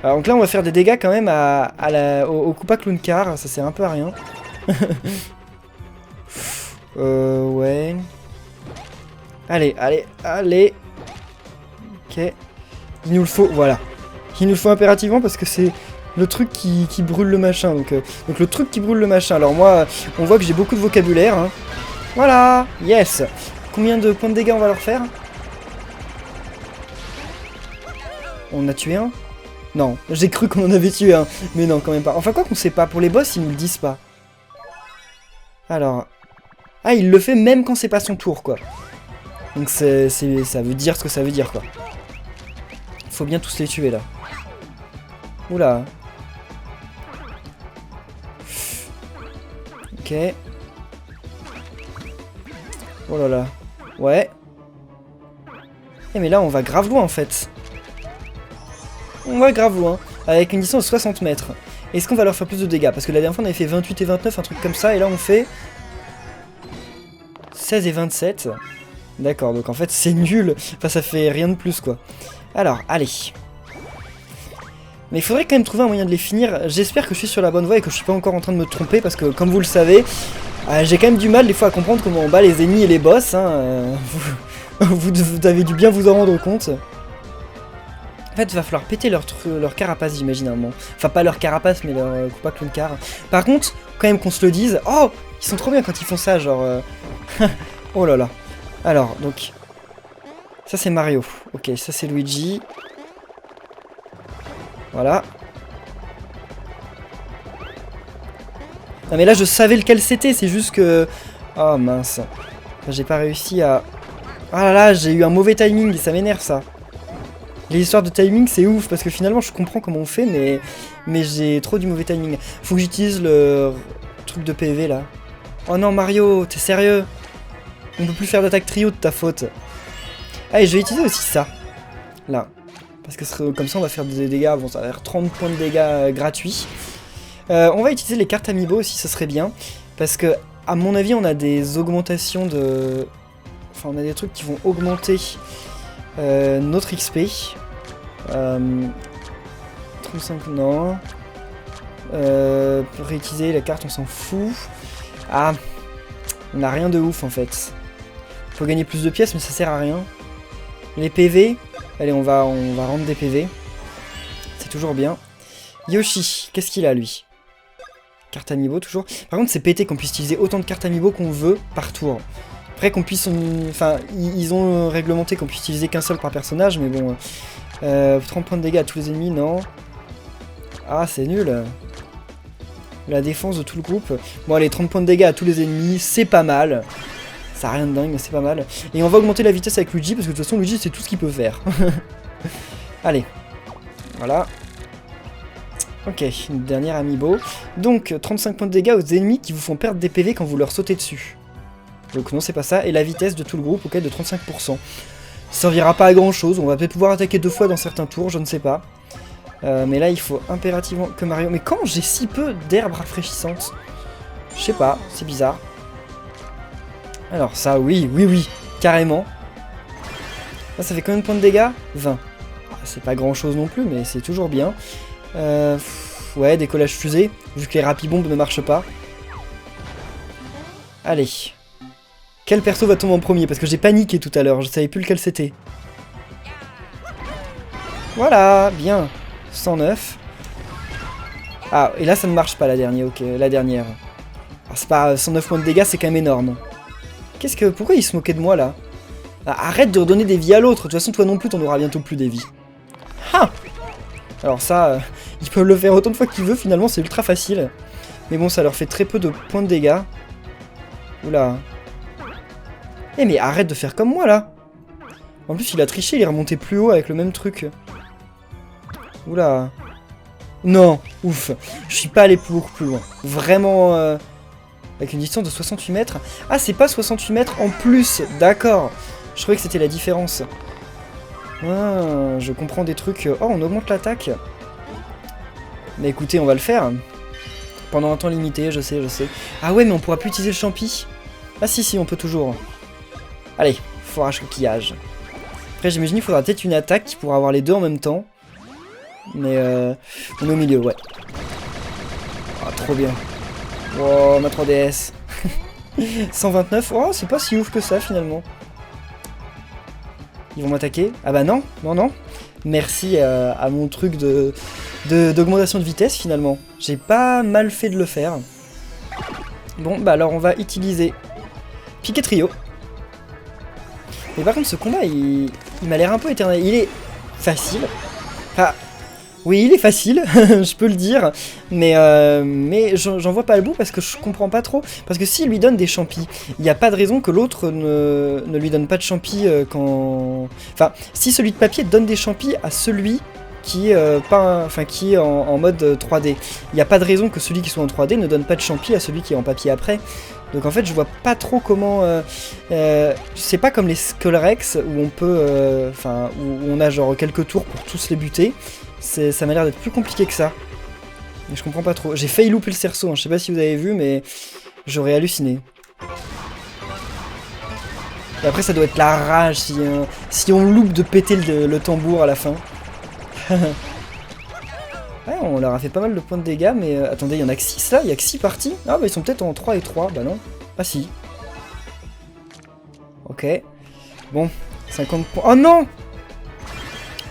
Alors donc là on va faire des dégâts quand même au Koopa Clown Car, ça sert un peu à rien. Ouais. Allez, allez, allez. Ok. Il nous le faut, voilà. Il nous le faut impérativement parce que c'est le truc qui brûle le machin. Donc le truc qui brûle le machin. Alors moi, on voit que j'ai beaucoup de vocabulaire. Hein. Voilà, yes. Combien de points de dégâts on va leur faire? On a tué un? Non, j'ai cru qu'on en avait tué un. Mais non, quand même pas. Enfin, quoi qu'on sait pas. Pour les boss, ils nous le disent pas. Alors... Ah, il le fait même quand c'est pas son tour, quoi. Donc ça veut dire ce que ça veut dire, quoi. Faut bien tous les tuer, là. Oula. Ok. Oh là là. Ouais. Eh mais là, on va grave loin, en fait. On va grave loin. Avec une distance de 60 mètres. Est-ce qu'on va leur faire plus de dégâts? Parce que la dernière fois, on avait fait 28 et 29, un truc comme ça. Et là, on fait... 16 et 27. D'accord, donc en fait, c'est nul. Enfin, ça fait rien de plus, quoi. Alors, allez. Mais il faudrait quand même trouver un moyen de les finir. J'espère que je suis sur la bonne voie et que je suis pas encore en train de me tromper. Parce que, comme vous le savez, j'ai quand même du mal, des fois, à comprendre comment on bat les ennemis et les boss. Hein. Vous avez dû bien vous en rendre compte. En fait, il va falloir péter leur carapace, j'imagine, à un moment. Enfin, pas leur carapace, mais leur Koopa Clown Car. Par contre, quand même qu'on se le dise... Oh, ils sont trop bien quand ils font ça, genre... Oh là là. Alors, donc... Ça, c'est Mario. Ok, ça, c'est Luigi. Voilà. Non, mais là, je savais lequel c'était, c'est juste que... Oh, mince. J'ai pas réussi à... Ah là là, j'ai eu un mauvais timing, ça m'énerve, ça. Les histoires de timing, c'est ouf, parce que finalement, je comprends comment on fait, mais j'ai trop du mauvais timing. Faut que j'utilise le truc de PV, là. Oh non, Mario, t'es sérieux? On peut plus faire d'attaque trio de ta faute. Ah, et je vais utiliser aussi ça. Là. Parce que comme ça, on va faire des dégâts. Bon, ça va faire 30 points de dégâts gratuits. On va utiliser les cartes amiibo aussi, ça serait bien. Parce que, à mon avis, on a des augmentations de... Enfin, on a des trucs qui vont augmenter... notre XP. 35, non. Pour réutiliser la carte, on s'en fout. Ah, on n'a rien de ouf en fait. Faut gagner plus de pièces, mais ça sert à rien. Les PV, allez, on va rendre des PV. C'est toujours bien. Yoshi, qu'est-ce qu'il a lui? Carte amiibo toujours. Par contre, c'est pété qu'on puisse utiliser autant de cartes amiibo qu'on veut par tour. Après qu'on puisse... Enfin, ils ont réglementé qu'on puisse utiliser qu'un seul par personnage, mais bon... 30 points de dégâts à tous les ennemis, non. Ah, c'est nul. La défense de tout le groupe. Bon, allez, 30 points de dégâts à tous les ennemis, c'est pas mal. Ça a rien de dingue, mais c'est pas mal. Et on va augmenter la vitesse avec Luigi, parce que de toute façon, Luigi, c'est tout ce qu'il peut faire. Allez. Voilà. Ok, une dernière amiibo. Donc, 35 points de dégâts aux ennemis qui vous font perdre des PV quand vous leur sautez dessus. Donc non, c'est pas ça. Et la vitesse de tout le groupe, ok, de 35%. Ça servira pas à grand chose. On va peut-être pouvoir attaquer 2 fois dans certains tours, je ne sais pas. Mais là, il faut impérativement que Mario... Mais quand j'ai si peu d'herbes rafraîchissantes? Je sais pas, c'est bizarre. Alors ça, oui, carrément. Là, ça fait combien de points de dégâts? 20. C'est pas grand chose non plus, mais c'est toujours bien. Ouais, décollage fusée, vu que les rapibombes ne marchent pas. Allez. Quel perso va tomber en premier? Parce que j'ai paniqué tout à l'heure, je savais plus lequel c'était. Voilà, bien. 109. Ah, et là ça ne marche pas la dernière, ok, la dernière. Alors c'est pas 109 points de dégâts, c'est quand même énorme. Pourquoi il se moquait de moi là? Ah, arrête de redonner des vies à l'autre, de toute façon toi non plus t'en auras bientôt plus des vies. Ha! Alors ça, ils peuvent le faire autant de fois qu'ils veulent, finalement c'est ultra facile. Mais bon, ça leur fait très peu de points de dégâts. Oula. Eh mais arrête de faire comme moi là. En plus il a triché, il est remonté plus haut avec le même truc. Oula. Non, ouf. Je suis pas allé beaucoup plus loin. Vraiment, avec une distance de 68 mètres. Ah, c'est pas 68 mètres en plus. D'accord. Je trouvais que c'était la différence. Ah, je comprends des trucs. Oh, on augmente l'attaque. Mais écoutez, on va le faire. Pendant un temps limité, je sais. Ah ouais, mais on pourra plus utiliser le champi. Ah si, on peut toujours. Allez, forage coquillage. Après, j'imagine qu'il faudra peut-être une attaque qui pourra avoir les deux en même temps. Mais on est au milieu, ouais. Ah, trop bien. Wow, ma 3DS. 129. Oh, c'est pas si ouf que ça, finalement. Ils vont m'attaquer? Ah bah non. Merci à mon truc d'augmentation de vitesse, finalement. J'ai pas mal fait de le faire. Bon, bah alors on va utiliser Piquet Trio. Mais par contre, ce combat, il m'a l'air un peu éternel. Il est facile. Enfin, oui, il est facile, je peux le dire. Mais j'en vois pas le bout parce que je comprends pas trop. Parce que s'il lui donne des champis, il n'y a pas de raison que l'autre ne lui donne pas de champis quand... Enfin, si celui de papier donne des champis à celui qui est en mode 3D. Il n'y a pas de raison que celui qui soit en 3D ne donne pas de champis à celui qui est en papier après. Donc en fait, je vois pas trop comment... c'est pas comme les Skullrex où on peut... où on a genre quelques tours pour tous les buter. Ça m'a l'air d'être plus compliqué que ça. Mais je comprends pas trop. J'ai failli louper le cerceau, hein. Je sais pas si vous avez vu, mais j'aurais halluciné. Et après, ça doit être la rage si on loupe de péter le tambour à la fin. Ouais, on leur a fait pas mal de points de dégâts, mais attendez, il y en a que 6 là, il y a que 6 parties. Ah, bah ils sont peut-être en 3 et 3, bah non. Ah si. Ok. Bon, 50 points. Oh non!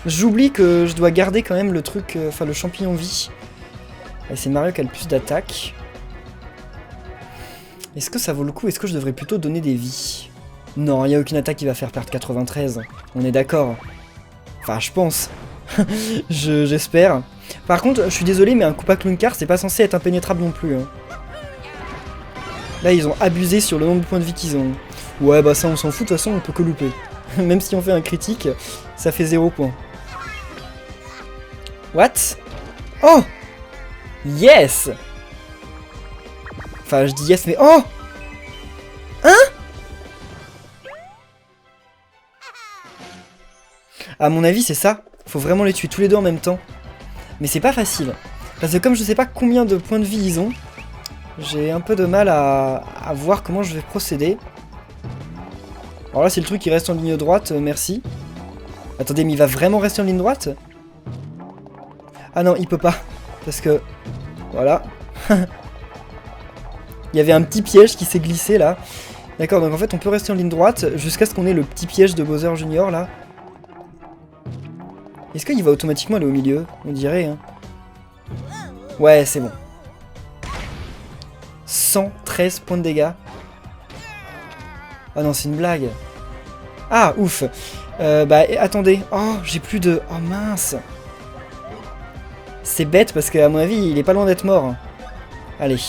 J'oublie que je dois garder quand même le truc, le champignon vie. Et c'est Mario qui a le plus d'attaque. Est-ce que ça vaut le coup? Est-ce que je devrais plutôt donner des vies? Non, il n'y a aucune attaque qui va faire perdre 93. On est d'accord. Enfin, je pense. J'espère. Par contre, je suis désolé, mais un Koopa Klunkar, c'est pas censé être impénétrable non plus. Hein. Là, ils ont abusé sur le nombre de points de vie qu'ils ont. Ouais, bah ça, on s'en fout, de toute façon, on peut que louper. Même si on fait un critique, ça fait 0 points. What? Oh! Yes! Enfin, je dis yes, mais oh! Hein? À mon avis, c'est ça. Faut vraiment les tuer tous les deux en même temps. Mais c'est pas facile. Parce que comme je sais pas combien de points de vie ils ont, j'ai un peu de mal à voir comment je vais procéder. Alors là, c'est le truc qui reste en ligne droite, merci. Attendez, mais il va vraiment rester en ligne droite? Ah non, il peut pas. Parce que... Voilà. Il y avait un petit piège qui s'est glissé là. D'accord, donc en fait, on peut rester en ligne droite jusqu'à ce qu'on ait le petit piège de Bowser Junior là. Est-ce qu'il va automatiquement aller au milieu? On dirait, hein. Ouais, c'est bon. 113 points de dégâts. Ah non, c'est une blague. Ah, ouf. Bah, attendez. Oh, j'ai plus de... Oh, mince. C'est bête parce qu'à mon avis, il est pas loin d'être mort. Allez.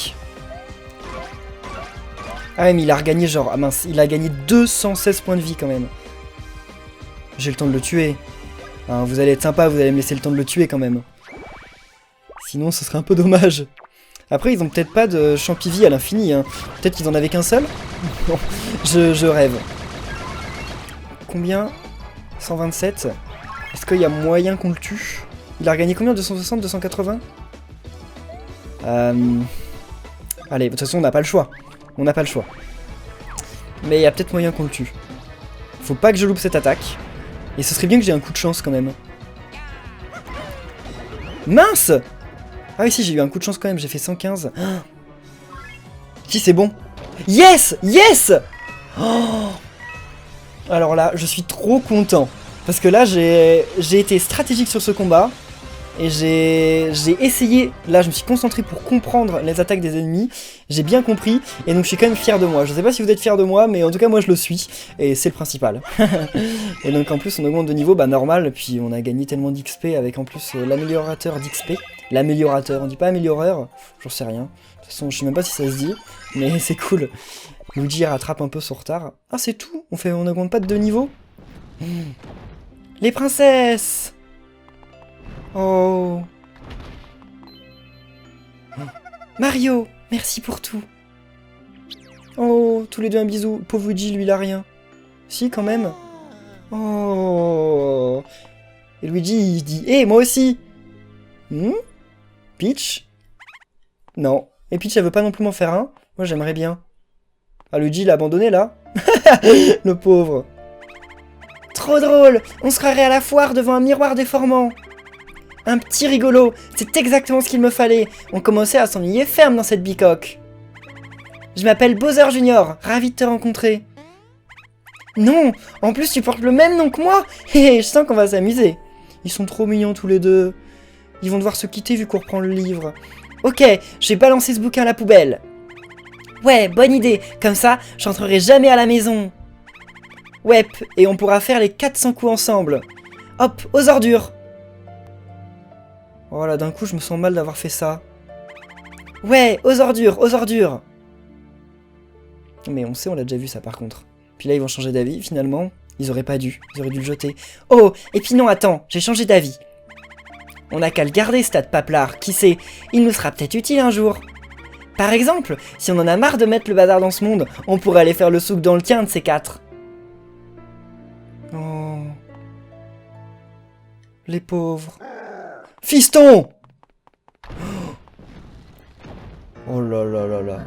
Ah ouais, mais il a regagné genre... Ah mince, il a gagné 216 points de vie quand même. J'ai le temps de le tuer. Hein, vous allez être sympa, vous allez me laisser le temps de le tuer quand même. Sinon, ce serait un peu dommage. Après, ils ont peut-être pas de champi-vie à l'infini. Hein. Peut-être qu'ils en avaient qu'un seul. Non, je rêve. Combien? 127. Est-ce qu'il y a moyen qu'on le tue? Il a regagné combien? 260, 280? Allez, de toute façon, on n'a pas le choix. On n'a pas le choix. Mais il y a peut-être moyen qu'on le tue. Faut pas que je loupe cette attaque. Et ce serait bien que j'ai un coup de chance quand même. Mince! Ah oui, si, j'ai eu un coup de chance quand même, j'ai fait 115. Oh, si, c'est bon. Yes! Yes! Oh, alors là, je suis trop content. Parce que là, j'ai été stratégique sur ce combat. Et j'ai essayé, là je me suis concentré pour comprendre les attaques des ennemis, j'ai bien compris, et donc je suis quand même fier de moi. Je sais pas si vous êtes fiers de moi, mais en tout cas moi je le suis, et c'est le principal. Et donc en plus on augmente de niveau, bah normal, puis on a gagné tellement d'XP avec en plus l'améliorateur d'XP. L'améliorateur, on dit pas amélioreur, j'en sais rien. De toute façon je sais même pas si ça se dit, mais c'est cool. Luigi rattrape un peu son retard. Ah c'est tout, on augmente pas de 2 niveaux. Les princesses! Oh. Mario, merci pour tout. Oh, tous les deux un bisou. Pauvre Luigi, lui, il a rien. Si, quand même. Oh. Et Luigi, il dit, hé, moi aussi. Peach? Non. Et Peach, elle veut pas non plus m'en faire un. Moi, j'aimerais bien. Ah, Luigi, il a abandonné, là. Le pauvre. Trop drôle. On se croirait à la foire devant un miroir déformant. Un petit rigolo, c'est exactement ce qu'il me fallait. On commençait à s'ennuyer ferme dans cette bicoque. Je m'appelle Bowser Junior, ravi de te rencontrer. Non, en plus tu portes le même nom que moi. Hé, je sens qu'on va s'amuser. Ils sont trop mignons tous les deux. Ils vont devoir se quitter vu qu'on reprend le livre. Ok, je vais balancer ce bouquin à la poubelle. Ouais, bonne idée, comme ça, j'entrerai jamais à la maison. Ouais, et on pourra faire les 400 coups ensemble. Hop, aux ordures. Voilà, d'un coup, je me sens mal d'avoir fait ça. Ouais, aux ordures, aux ordures. Mais on sait, on l'a déjà vu ça par contre. Puis là, ils vont changer d'avis, finalement. Ils auraient pas dû, ils auraient dû le jeter. Oh, et puis non, attends, j'ai changé d'avis. On n'a qu'à le garder, ce tas de paplard. Qui sait, il nous sera peut-être utile un jour. Par exemple, si on en a marre de mettre le bazar dans ce monde, on pourrait aller faire le souk dans le tien de ces 4. Oh. Les pauvres. Fiston! Oh là là là là.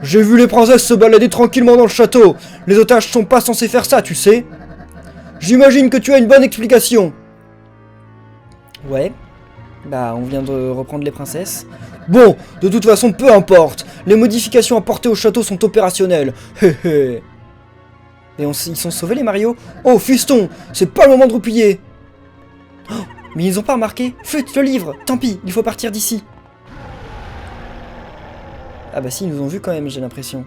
J'ai vu les princesses se balader tranquillement dans le château. Les otages sont pas censés faire ça, tu sais. J'imagine que tu as une bonne explication. Ouais. Bah, on vient de reprendre les princesses. Bon, de toute façon, peu importe. Les modifications apportées au château sont opérationnelles. Hé hé. Et ils sont sauvés, les Mario? Oh, fiston, c'est pas le moment de roupiller. Oh, mais ils ont pas remarqué. Flûte, le livre. Tant pis, il faut partir d'ici. Ah bah si, ils nous ont vus quand même, j'ai l'impression.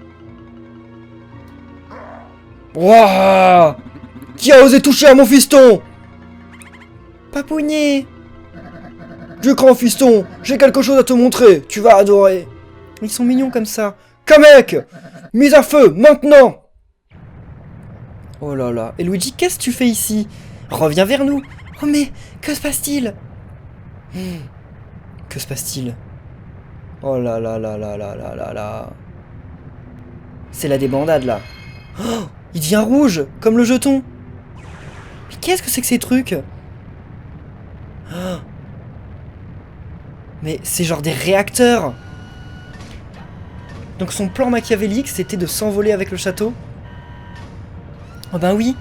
Wouah! Qui a osé toucher à mon fiston? Papounet! Du grand fiston, j'ai quelque chose à te montrer, tu vas adorer. Ils sont mignons comme ça. Kamek! Mise à feu, maintenant! Oh là là. Et Luigi, qu'est-ce que tu fais ici? Reviens vers nous. Oh mais, que se passe-t-il? Que se passe-t-il? Oh là là là là là là là là. C'est la débandade là. Oh, il devient rouge, comme le jeton. Mais qu'est-ce que c'est que ces trucs? Oh. Mais c'est genre des réacteurs. Donc son plan machiavélique, c'était de s'envoler avec le château. Oh ben oui.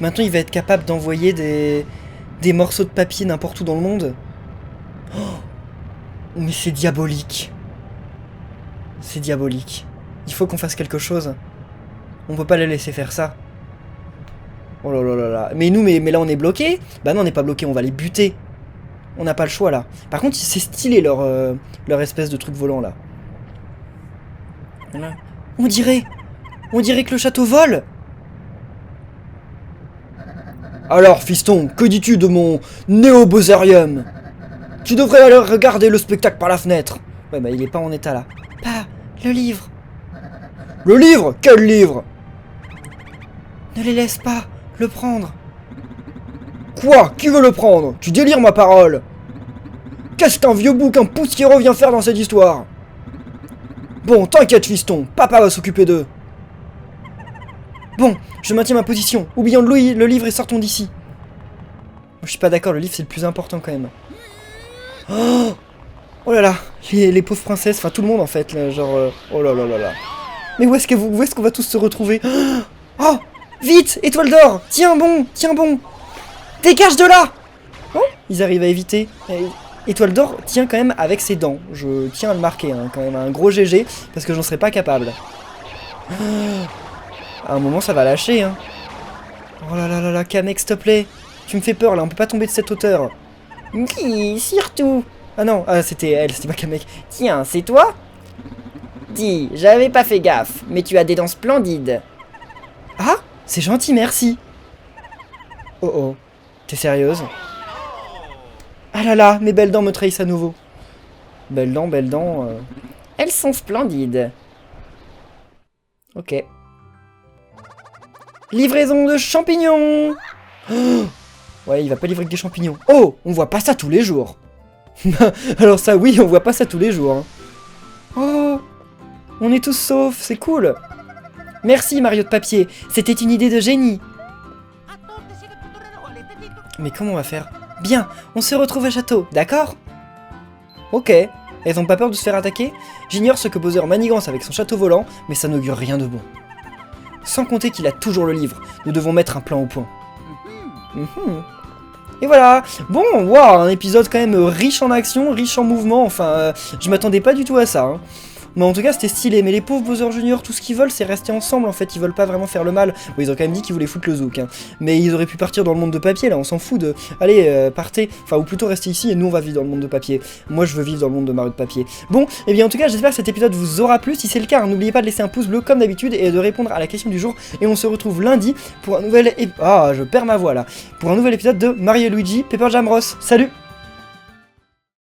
Maintenant, il va être capable d'envoyer des morceaux de papier n'importe où dans le monde. Oh. Mais c'est diabolique. C'est diabolique. Il faut qu'on fasse quelque chose. On peut pas les laisser faire ça. Oh là là là là. Mais nous, mais là on est bloqué. Bah non, on n'est pas bloqué, on va les buter. On n'a pas le choix là. Par contre, c'est stylé leur espèce de truc volant là. Voilà. On dirait que le château vole. Alors, fiston, que dis-tu de mon néo-bozarium? Tu devrais aller regarder le spectacle par la fenêtre. Ouais, bah il est pas en état là. Pas le livre. Le livre? Quel livre? Ne les laisse pas le prendre. Quoi? Qui veut le prendre? Tu délires ma parole. Qu'est-ce qu'un vieux bouquin poussiéreux vient faire dans cette histoire? Bon, t'inquiète fiston, papa va s'occuper d'eux. Bon, je maintiens ma position. Oublions le livre et sortons d'ici. Je suis pas d'accord, le livre c'est le plus important quand même. Oh, oh là là, les pauvres princesses, enfin tout le monde en fait, là, genre... oh là là là là. Mais où est-ce qu'on va tous se retrouver? Oh, vite, étoile d'or. Tiens bon, tiens bon. Dégage de là. Oh, ils arrivent à éviter. Étoile d'or tient quand même avec ses dents. Je tiens à le marquer, hein, quand même un gros GG, parce que j'en serais pas capable. À un moment ça va lâcher, hein. Oh là là là là, Kamek, s'il te plaît. Tu me fais peur là, on peut pas tomber de cette hauteur. Oui, surtout. Ah non, ah, c'était elle, c'était pas Kamek. Tiens, c'est toi? Dis, j'avais pas fait gaffe, mais tu as des dents splendides. Ah, c'est gentil, merci. Oh oh, t'es sérieuse? Ah là là, mes belles dents me trahissent à nouveau. Belles dents, Elles sont splendides. Ok. Livraison de champignons. Oh, ouais, il va pas livrer que des champignons. Oh, on voit pas ça tous les jours. Alors ça, oui, on voit pas ça tous les jours. Hein. Oh, on est tous saufs, c'est cool. Merci, Mario de papier. C'était une idée de génie. Mais comment on va faire? Bien, on se retrouve au château, d'accord? Ok. Elles ont pas peur de se faire attaquer? J'ignore ce que Bowser manigance avec son château volant, mais ça n'augure rien de bon. Sans compter qu'il a toujours le livre. Nous devons mettre un plan au point. Et voilà. Bon, waouh, un épisode quand même riche en action, riche en mouvement. Enfin, je m'attendais pas du tout à ça. Hein. Mais en tout cas, c'était stylé. Mais les pauvres Bowser Junior, tout ce qu'ils veulent, c'est rester ensemble en fait. Ils veulent pas vraiment faire le mal. Bon, ils ont quand même dit qu'ils voulaient foutre le zouk, hein. Mais ils auraient pu partir dans le monde de papier là, on s'en fout de. Allez, partez. Enfin, ou plutôt restez ici et nous on va vivre dans le monde de papier. Moi je veux vivre dans le monde de Mario de papier. Bon, et bien en tout cas, j'espère que cet épisode vous aura plu. Si c'est le cas, hein, n'oubliez pas de laisser un pouce bleu comme d'habitude et de répondre à la question du jour. Et on se retrouve lundi pour un nouvel. Ah, je perds ma voix là. Pour un nouvel épisode de Mario et Luigi Paper Jam Bros. Salut!